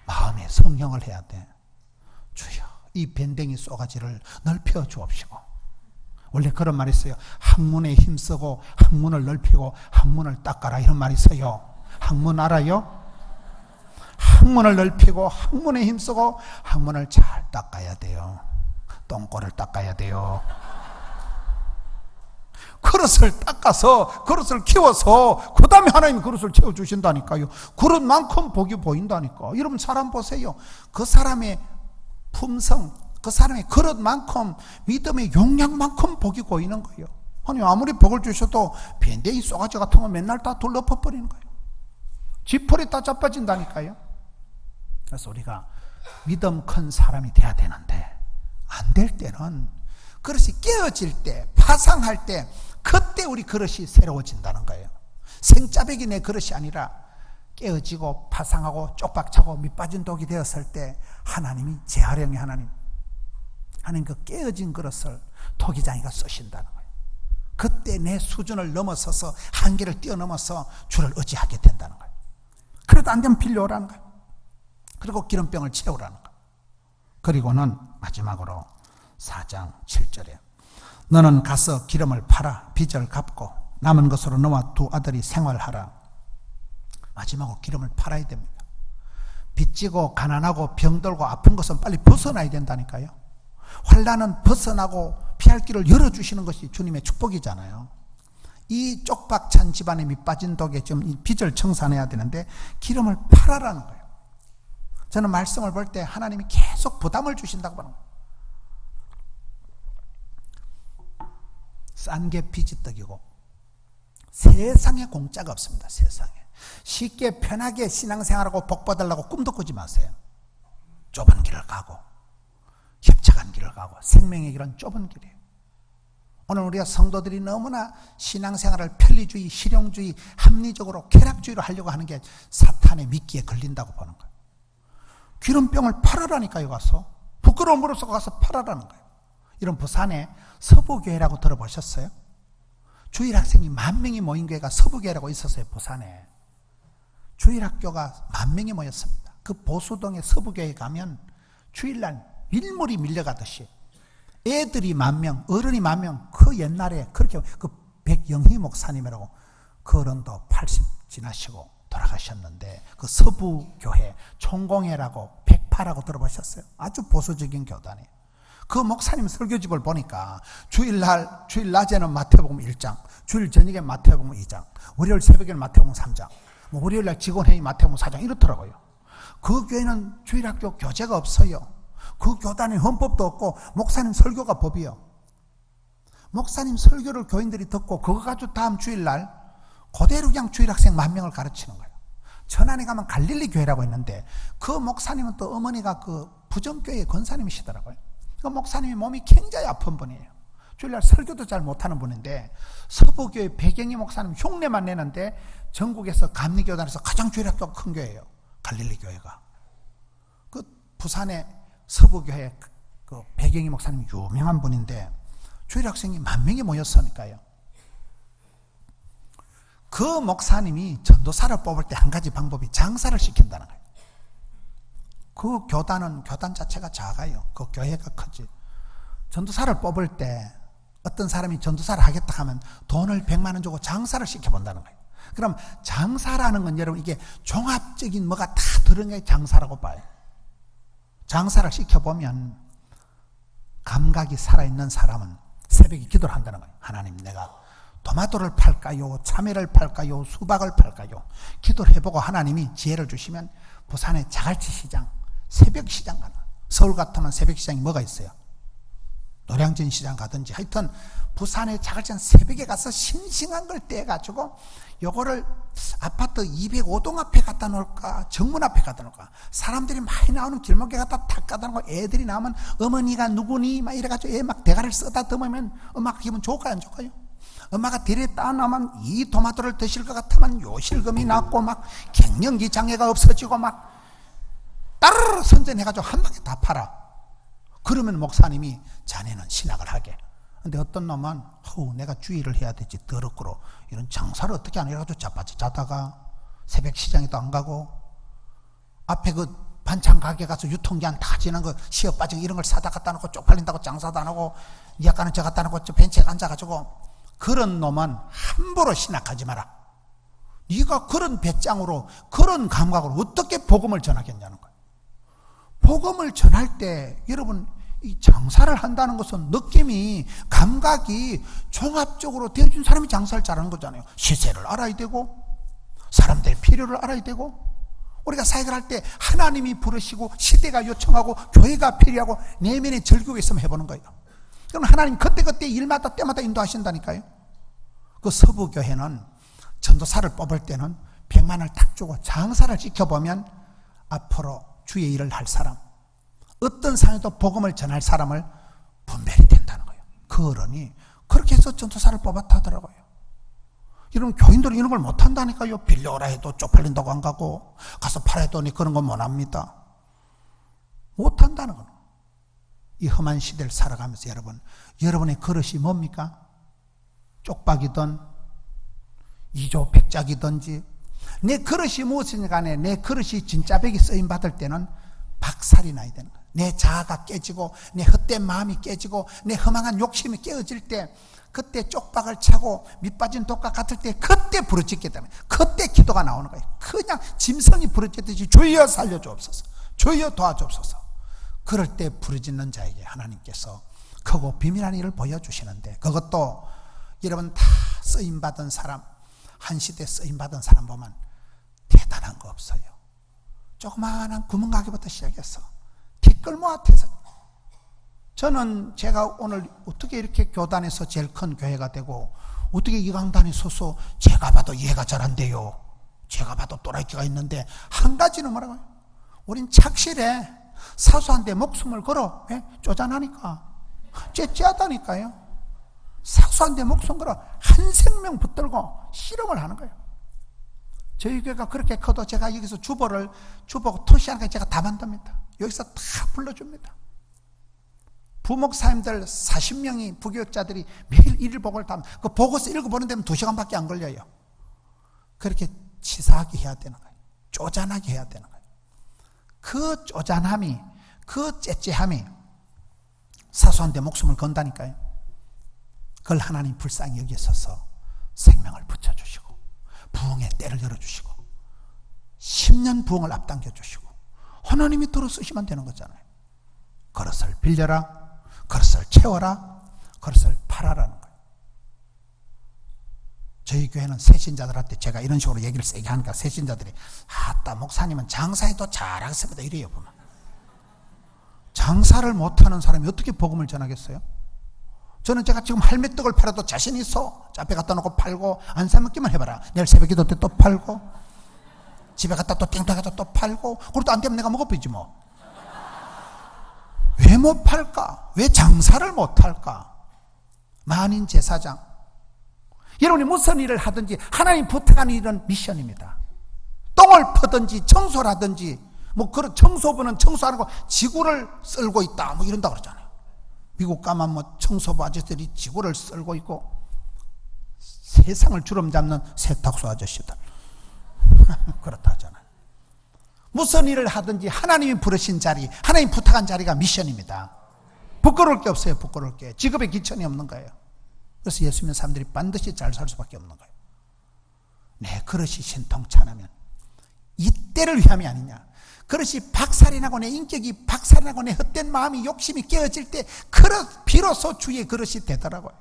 마음에 성령을 해야 돼. 주여 이 밴댕이 쏘가지를 넓혀 주옵시고. 원래 그런 말이 있어요. 학문에 힘쓰고 학문을 넓히고 학문을 닦아라 이런 말이 있어요. 학문 알아요? 학문을 넓히고 학문에 힘쓰고 학문을 잘 닦아야 돼요. 똥꼬를 닦아야 돼요. 그릇을 닦아서 그릇을 키워서 그 다음에 하나님 그릇을 채워주신다니까요. 그릇만큼 복이 보인다니까. 여러분 사람 보세요. 그 사람의 품성, 그 사람의 그릇만큼 믿음의 용량만큼 복이 보이는 거예요. 하나님 아무리 복을 주셔도 밴댕이 쏘가지 같은 거 맨날 다 둘러퍼버리는 거예요. 지푸리 다 자빠진다니까요. 그래서 우리가 믿음 큰 사람이 돼야 되는데 안 될 때는 그릇이 깨어질 때, 파상할 때 그때 우리 그릇이 새로워진다는 거예요. 생짜배기 내 그릇이 아니라 깨어지고 파상하고 쪽박차고 밑빠진 독이 되었을 때 하나님이 재활용의 하나님 그 깨어진 그릇을 토기장이가 쓰신다는 거예요. 그때 내 수준을 넘어서서 한계를 뛰어넘어서 주를 의지하게 된다는 거예요. 그래도 안 되면 빌려오라는 거예요. 그리고 기름병을 채우라는 거예요. 그리고는 마지막으로 4장 7절에 너는 가서 기름을 팔아 빚을 갚고 남은 것으로 너와 두 아들이 생활하라. 마지막으로 기름을 팔아야 됩니다. 빚지고 가난하고 병들고 아픈 것은 빨리 벗어나야 된다니까요. 환난은 벗어나고 피할 길을 열어주시는 것이 주님의 축복이잖아요. 이 쪽박찬 집안에 밑빠진 독에 지금 이 빚을 청산해야 되는데 기름을 팔아라는 거예요. 저는 말씀을 볼 때 하나님이 계속 부담을 주신다고 보는 거예요. 싼 게 빚이떡이고 세상에 공짜가 없습니다. 세상에 쉽게 편하게 신앙생활하고 복 받으려고 꿈도 꾸지 마세요. 좁은 길을 가고 협착한 길을 가고 생명의 길은 좁은 길이에요. 오늘 우리가 성도들이 너무나 신앙생활을 편리주의, 실용주의, 합리적으로 쾌락주의로 하려고 하는 게 사탄의 미끼에 걸린다고 보는 거예요. 기름병을 팔아라니까요. 가서 부끄러운 무릎 가서 팔아라는 거예요. 이런 부산에 서부교회라고 들어보셨어요? 주일학생이 10,000명이 모인 교회가 서부교회라고 있었어요. 부산에 주일학교가 10,000명이 모였습니다. 그 보수동의 서부교회에 가면 주일날 밀물이 밀려가듯이 애들이 10,000명, 어른이 10,000명, 그 옛날에 그렇게 그 백영희 목사님이라고 그 어른도 80 지나시고 돌아가셨는데 그 서부교회 총공회라고 108라고 들어보셨어요? 아주 보수적인 교단이에요. 그 목사님 설교집을 보니까 주일 낮에는 마태복음 1장, 주일 저녁에 마태복음 2장, 월요일 새벽에는 마태복음 3장, 월요일날 직원회의 마태복음 4장 이렇더라고요. 그 교회는 주일학교 교재가 없어요. 그 교단에 헌법도 없고 목사님 설교가 법이요. 목사님 설교를 교인들이 듣고 그거 가지고 다음 주일날 그대로 그냥 주일학생 10,000명을 가르치는 거예요. 천안에 가면 갈릴리 교회라고 있는데 그 목사님은 또 어머니가 그 부정교회 권사님이시더라고요. 그 목사님이 몸이 굉장히 아픈 분이에요. 주일날 설교도 잘 못하는 분인데 서부교회 백영희 목사님 흉내만 내는데 전국에서 감리교단에서 가장 주일학교가 큰 교회예요. 갈릴리 교회가. 그 부산의 서부교회 그 백영희 목사님 유명한 분인데 주일학생이 10,000명이 모였으니까요. 그 목사님이 전도사를 뽑을 때 한 가지 방법이 장사를 시킨다는 거예요. 그 교단 자체가 작아요. 그 교회가 크지. 전도사를 뽑을 때 어떤 사람이 전도사를 하겠다 하면 돈을 100만 원 주고 장사를 시켜본다는 거예요. 그럼 장사라는 건 여러분 이게 종합적인 뭐가 다 들은 게 장사라고 봐요. 장사를 시켜보면 감각이 살아있는 사람은 새벽에 기도를 한다는 거예요. 하나님 내가 토마토를 팔까요? 참외를 팔까요? 수박을 팔까요? 기도를 해보고 하나님이 지혜를 주시면 부산의 자갈치 시장, 새벽 시장 가는, 서울 같으면 새벽 시장이 뭐가 있어요? 노량진 시장 가든지, 하여튼 부산의 자갈치는 새벽에 가서 싱싱한 걸 떼가지고 요거를 아파트 205동 앞에 갖다 놓을까, 정문 앞에 갖다 놓을까, 사람들이 많이 나오는 길목에 갖다 탁 갖다 놓고 애들이 나오면 어머니가 누구니 막 이래가지고 애 막 대가리를 쓰다듬으면 엄마가 기분 좋을까요, 안 좋을까요? 엄마가 대리에 따나면 이 토마토를 드실 것 같으면 요실금이 났고 막 갱년기 장애가 없어지고 막 따르르 선전해가지고 한 방에 다 팔아. 그러면 목사님이 자네는 신학을 하게. 근데 어떤 놈은 내가 주의를 해야 되지, 더럽고로 이런 장사를 어떻게 하냐 해가지고 자빠져 자다가 새벽 시장에도 안 가고 앞에 그 반찬 가게 가서 유통기한 다 지난 거 시어 빠진 이런 걸 사다 갖다 놓고 쪽팔린다고 장사도 안 하고, 약간은 저 갖다 놓고 저 벤치에 앉아가지고, 그런 놈은 함부로 신학하지 마라. 네가 그런 배짱으로, 그런 감각으로 어떻게 복음을 전하겠냐는 거예요. 복음을 전할 때 여러분, 이 장사를 한다는 것은 느낌이, 감각이 종합적으로 되어준 사람이 장사를 잘하는 거잖아요. 시세를 알아야 되고, 사람들의 필요를 알아야 되고, 우리가 사역을 할 때 하나님이 부르시고 시대가 요청하고 교회가 필요하고 내면의 절규가 있으면 해보는 거예요. 그럼 하나님 그때그때 일마다 때마다 인도하신다니까요. 그 서부교회는 전도사를 뽑을 때는 100만을 딱 주고 장사를 지켜보면 앞으로 주의 일을 할 사람, 어떤 상황에도 복음을 전할 사람을 분별이 된다는 거예요. 그 어른이 그렇게 해서 전도사를 뽑았다 하더라고요. 이런 교인들은 이런 걸 못한다니까요. 빌려오라 해도 쪽팔린다고 안 가고, 가서 팔아 해도 그런 건 못합니다. 못한다는 거예요. 이 험한 시대를 살아가면서 여러분의 그릇이 뭡니까? 쪽박이든 이조 백작이든지, 내 그릇이 무엇이든 간에 내 그릇이 진짜백이 쓰임 받을 때는 박살이 나야 되는 거예요. 내 자아가 깨지고 내 헛된 마음이 깨지고 내 허망한 욕심이 깨어질 때, 그때 쪽박을 차고 밑빠진 독과 같을 때 그때 부르짖기 때문에 그때 기도가 나오는 거예요. 그냥 짐승이 부르짖듯이 주여 살려주옵소서, 주여 도와주옵소서. 그럴 때 부르짖는 자에게 하나님께서 크고 비밀한 일을 보여주시는데, 그것도 여러분 다 쓰임받은 사람, 한 시대 쓰임받은 사람 보면 대단한 거 없어요. 조그마한 구멍가게부터 시작해서 뒷걸모아태서, 저는 제가 오늘 어떻게 이렇게 교단에서 제일 큰 교회가 되고 어떻게 이 강단에 서서 제가 봐도 이해가 잘 안 돼요, 제가 봐도 또라이끼가 있는데, 한 가지는 뭐라고요? 우린 착실해. 사수한테 목숨을 걸어. 쪼잔하니까, 째째하다니까요. 사수한테 목숨 걸어 한 생명 붙들고 실험을 하는 거예요. 저희 교회가 그렇게 커도 제가 여기서 주보고 토시하는 거 제가 다 만듭니다. 여기서 다 불러줍니다. 부목사님들 40명이 부교육자들이 매일 일일보고를 다, 그 보고서 읽어보는 데면 2시간밖에 안 걸려요. 그렇게 치사하게 해야 되는 거예요. 쪼잔하게 해야 되는 거예요. 그 쪼잔함이, 그 째째함이 사소한데 목숨을 건다니까요. 그걸 하나님 불쌍히 여기셔서 생명을 붙여주시고 부흥의 때를 열어주시고 10년 부흥을 앞당겨 주시고 하나님이 들어 쓰시면 되는 거잖아요. 그릇을 빌려라, 그릇을 채워라, 그릇을 팔아라는 거예요. 저희 교회는 새신자들한테 제가 이런 식으로 얘기를 세게 하니까 새신자들이 아따 목사님은 장사해도 잘하겠습니다 이래요. 보면 장사를 못하는 사람이 어떻게 복음을 전하겠어요? 저는 제가 지금 할매떡을 팔아도 자신 있어. 앞에 갖다 놓고 팔고, 안 사먹기만 해봐라. 내일 새벽기도 때 또 팔고, 집에 갔다 또 땡땡해서 또 팔고, 그것도 안 되면 내가 먹어보지 뭐. 왜 못 팔까? 왜 장사를 못 할까? 만인 제사장, 여러분이 무슨 일을 하든지 하나님 부탁하는 일은 미션입니다. 똥을 퍼든지 청소를 하든지, 뭐 그런 청소부는 청소하는 거 지구를 쓸고 있다 뭐 이런다 그러잖아요. 미국 가면 뭐 청소부 아저씨들이 지구를 쓸고 있고 세상을 주름 잡는 세탁소 아저씨들 그렇다 하잖아요. 무슨 일을 하든지 하나님이 부르신 자리, 하나님 부탁한 자리가 미션입니다. 부끄러울 게 없어요. 부끄러울 게. 직업에 기천이 없는 거예요. 그래서 예수 믿는 사람들이 반드시 잘 살 수밖에 없는 거예요. 내 그릇이 신통찮으면 이때를 위함이 아니냐. 그릇이 박살이 나고 내 인격이 박살이 나고 내 헛된 마음이 욕심이 깨어질 때 그릇 비로소 주의 그릇이 되더라고요.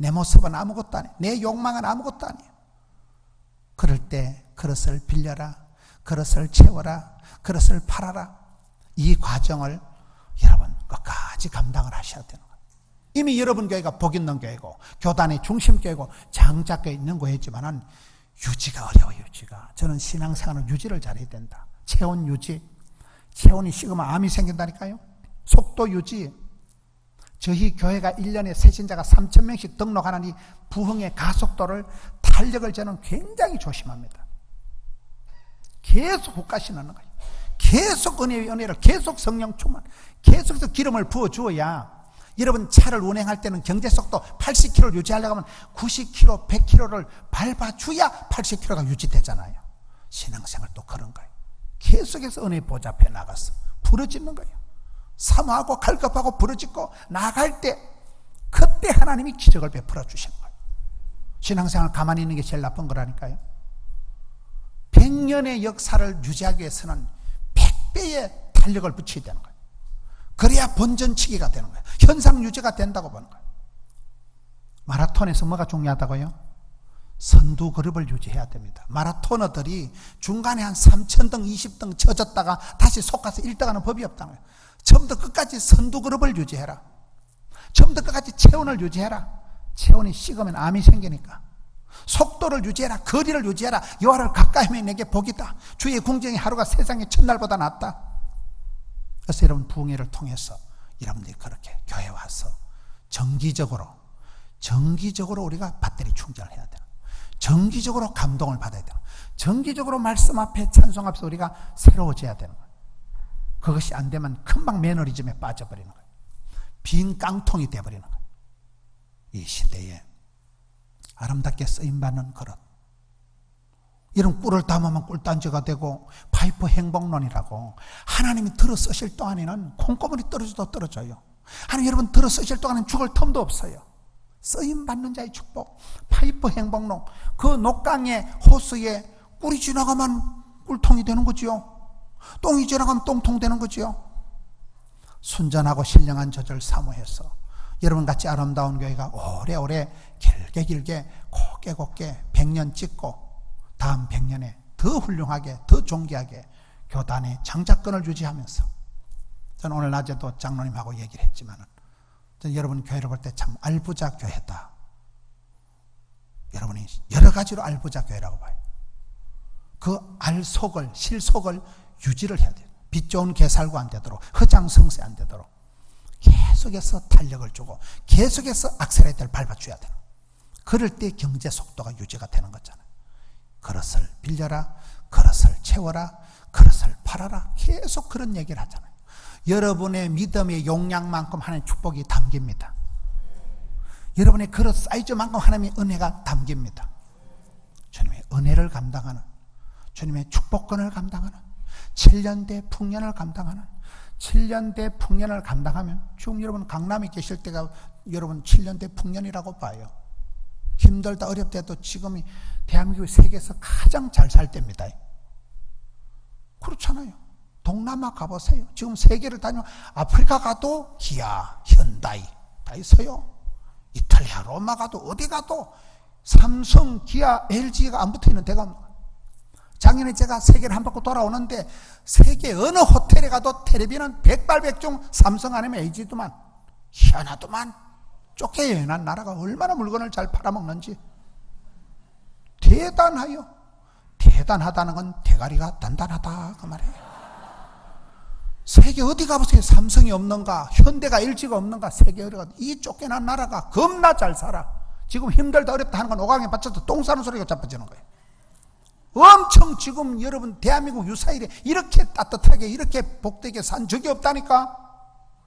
내 모습은 아무것도 아니에요. 내 욕망은 아무것도 아니에요. 그럴 때 그릇을 빌려라, 그릇을 채워라, 그릇을 팔아라. 이 과정을 여러분 끝까지 감당을 하셔야 되는 거예요. 이미 여러분 교회가 복 있는 교회고 교단의 중심교회고 장작교회 있는 거였지만은 유지가 어려워요. 유지가. 저는 신앙생활은 유지를 잘해야 된다. 체온 유지. 체온이 식으면 암이 생긴다니까요. 속도 유지. 저희 교회가 1년에 새신자가 3,000명씩 등록하는 이 부흥의 가속도를, 탄력을 저는 굉장히 조심합니다. 계속 훅가시 넣는 거예요. 계속 은혜를, 계속 성령 충만, 계속해서 기름을 부어주어야 여러분 차를 운행할 때는 경제속도 80km를 유지하려고 하면 90km, 100km를 밟아줘야 80km가 유지되잖아요. 신앙생활도 그런 거예요. 계속해서 은혜 보좌 앞에 나가서 부러지는 거예요. 사모하고 갈급하고 부러지고 나갈 때 그때 하나님이 기적을 베풀어 주시는 거예요. 신앙생활 가만히 있는 게 제일 나쁜 거라니까요. 100년의 역사를 유지하기 위해서는 100배의 탄력을 붙여야 되는 거예요. 그래야 본전치기가 되는 거예요. 현상 유지가 된다고 보는 거예요. 마라톤에서 뭐가 중요하다고요? 선두 그룹을 유지해야 됩니다. 마라토너들이 중간에 한 3,000등, 20등 쳐졌다가 다시 속아서 1등하는 법이 없다는 거예요. 처음부터 끝까지 선두 그룹을 유지해라. 처음부터 끝까지 체온을 유지해라. 체온이 식으면 암이 생기니까. 속도를 유지해라. 거리를 유지해라. 여호와를 가까이 하면 내게 복이다. 주의 궁정이 하루가 세상의 첫날보다 낫다. 그래서 여러분 부흥회를 통해서 여러분들이 그렇게 교회 와서 정기적으로 우리가 배터리 충전을 해야 돼요. 정기적으로 감동을 받아야 돼요. 정기적으로 말씀 앞에 찬송 앞에서 우리가 새로워져야 되는 거예요. 그것이 안 되면 금방 매너리즘에 빠져버리는 거예요. 빈 깡통이 되어버리는 거예요. 이 시대에 아름답게 쓰임받는 그릇, 이런 꿀을 담으면 꿀단지가 되고 파이프 행복론이라고 하나님이 들어 쓰실 동안에는 콩고물이 떨어져도 떨어져요. 하나님 여러분 들어 쓰실 동안에는 죽을 틈도 없어요. 쓰임받는 자의 축복, 파이프 행복론, 그 녹강의 호수에 꿀이 지나가면 꿀통이 되는 거지요. 똥이 지나가면 똥통 되는 거지요. 순전하고 신령한 저절 사모해서 여러분같이 아름다운 교회가 오래오래 길게 곱게 100년 찍고 다음 100년에 더 훌륭하게, 더 존귀하게 교단의 장자권을 유지하면서, 저는 오늘 낮에도 장로님하고 얘기를 했지만 저는 여러분 교회를 볼 때 참 알부자 교회다. 여러분이 여러 가지로 알부자 교회라고 봐요. 그 알속을, 실속을 유지를 해야 돼요. 빛 좋은 개살구 안 되도록, 허장성세 안 되도록 계속해서 탄력을 주고 계속해서 악셀레이터를 밟아줘야 돼요. 그럴 때 경제 속도가 유지가 되는 거잖아요. 그릇을 빌려라, 그릇을 채워라, 그릇을 팔아라, 계속 그런 얘기를 하잖아요. 여러분의 믿음의 용량만큼 하나님의 축복이 담깁니다. 여러분의 그릇 사이즈만큼 하나님의 은혜가 담깁니다. 주님의 은혜를 감당하는, 주님의 축복권을 감당하는, 7년대 풍년을 감당하는, 7년대 풍년을 감당하면, 지금 여러분 강남에 계실 때가 여러분 7년대 풍년이라고 봐요. 힘들다 어렵다 해도 지금이 대한민국 세계에서 가장 잘 살 때입니다. 그렇잖아요. 동남아 가보세요. 지금 세계를 다니면 아프리카 가도 기아, 현다이 다 있어요. 이탈리아, 로마 가도 어디 가도 삼성, 기아, LG가 안 붙어있는 데가 없는 거예요. 작년에 제가 세계를 한 바퀴 돌아오는데 세계 어느 호텔에 가도 텔레비는 백발백중 삼성 아니면 LG도만, 희한하더만. 쫓겨난 나라가 얼마나 물건을 잘 팔아먹는지. 대단해요. 대단하다는 건 대가리가 단단하다 그 말이에요. 세계 어디 가보세요. 삼성이 없는가, 현대가, LG가 없는가. 세계 어디가, 이 쫓겨난 나라가 겁나 잘 살아. 지금 힘들다 어렵다 하는 건 오강에 받쳐서 똥 싸는 소리가 자빠지는 거예요. 엄청 지금 여러분 대한민국 유사일에 이렇게 따뜻하게 이렇게 복되게 산 적이 없다니까.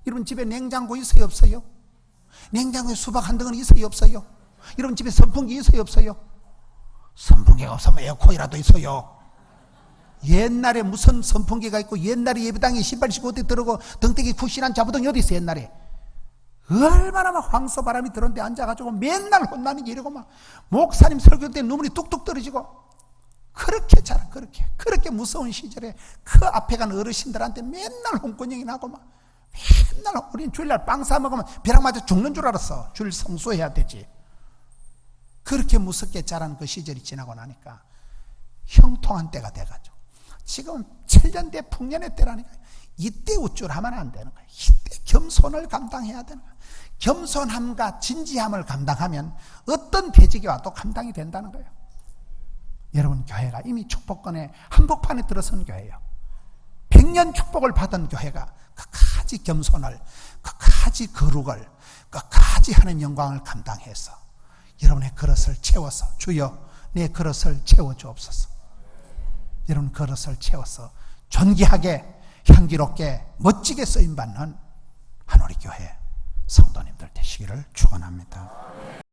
여러분 집에 냉장고 있어요 없어요? 냉장고에 수박 한 덩어리 있어요 없어요? 여러분 집에 선풍기 있어요 없어요? 선풍기가 없으면 에어컨이라도 있어요. 옛날에 무슨 선풍기가 있고, 옛날에 예배당에 신발 신고 어디 들어오고 등대기 푹신한 자부등이 어디 있어. 옛날에 얼마나 막 황소바람이 들어오는데 앉아가지고 맨날 혼나는 게 이러고 막 목사님 설교 때 눈물이 뚝뚝 떨어지고, 그렇게 자란, 그렇게 무서운 시절에 그 앞에 간 어르신들한테 맨날 홍군형이 나고 막 맨날 우린 주일날 빵 사 먹으면 벼락 맞아 죽는 줄 알았어. 주일 성수해야 되지. 그렇게 무섭게 자란 그 시절이 지나고 나니까 형통한 때가 돼가지고 지금 7년대 풍년의 때라니까 이때 우쭐하면 안 되는 거예요. 이때 겸손을 감당해야 되는 거예요. 겸손함과 진지함을 감당하면 어떤 배직이 와도 감당이 된다는 거예요. 여러분, 교회가 이미 축복권의 한복판에 들어선 교회예요. 100년 축복을 받은 교회가 끝까지 겸손을, 끝까지 거룩을, 끝까지 하는 영광을 감당해서 여러분의 그릇을 채워서, 주여 내 그릇을 채워주옵소서. 여러분 그릇을 채워서 존귀하게, 향기롭게, 멋지게 쓰임받는 한 우리 교회 성도님들 되시기를 축원합니다.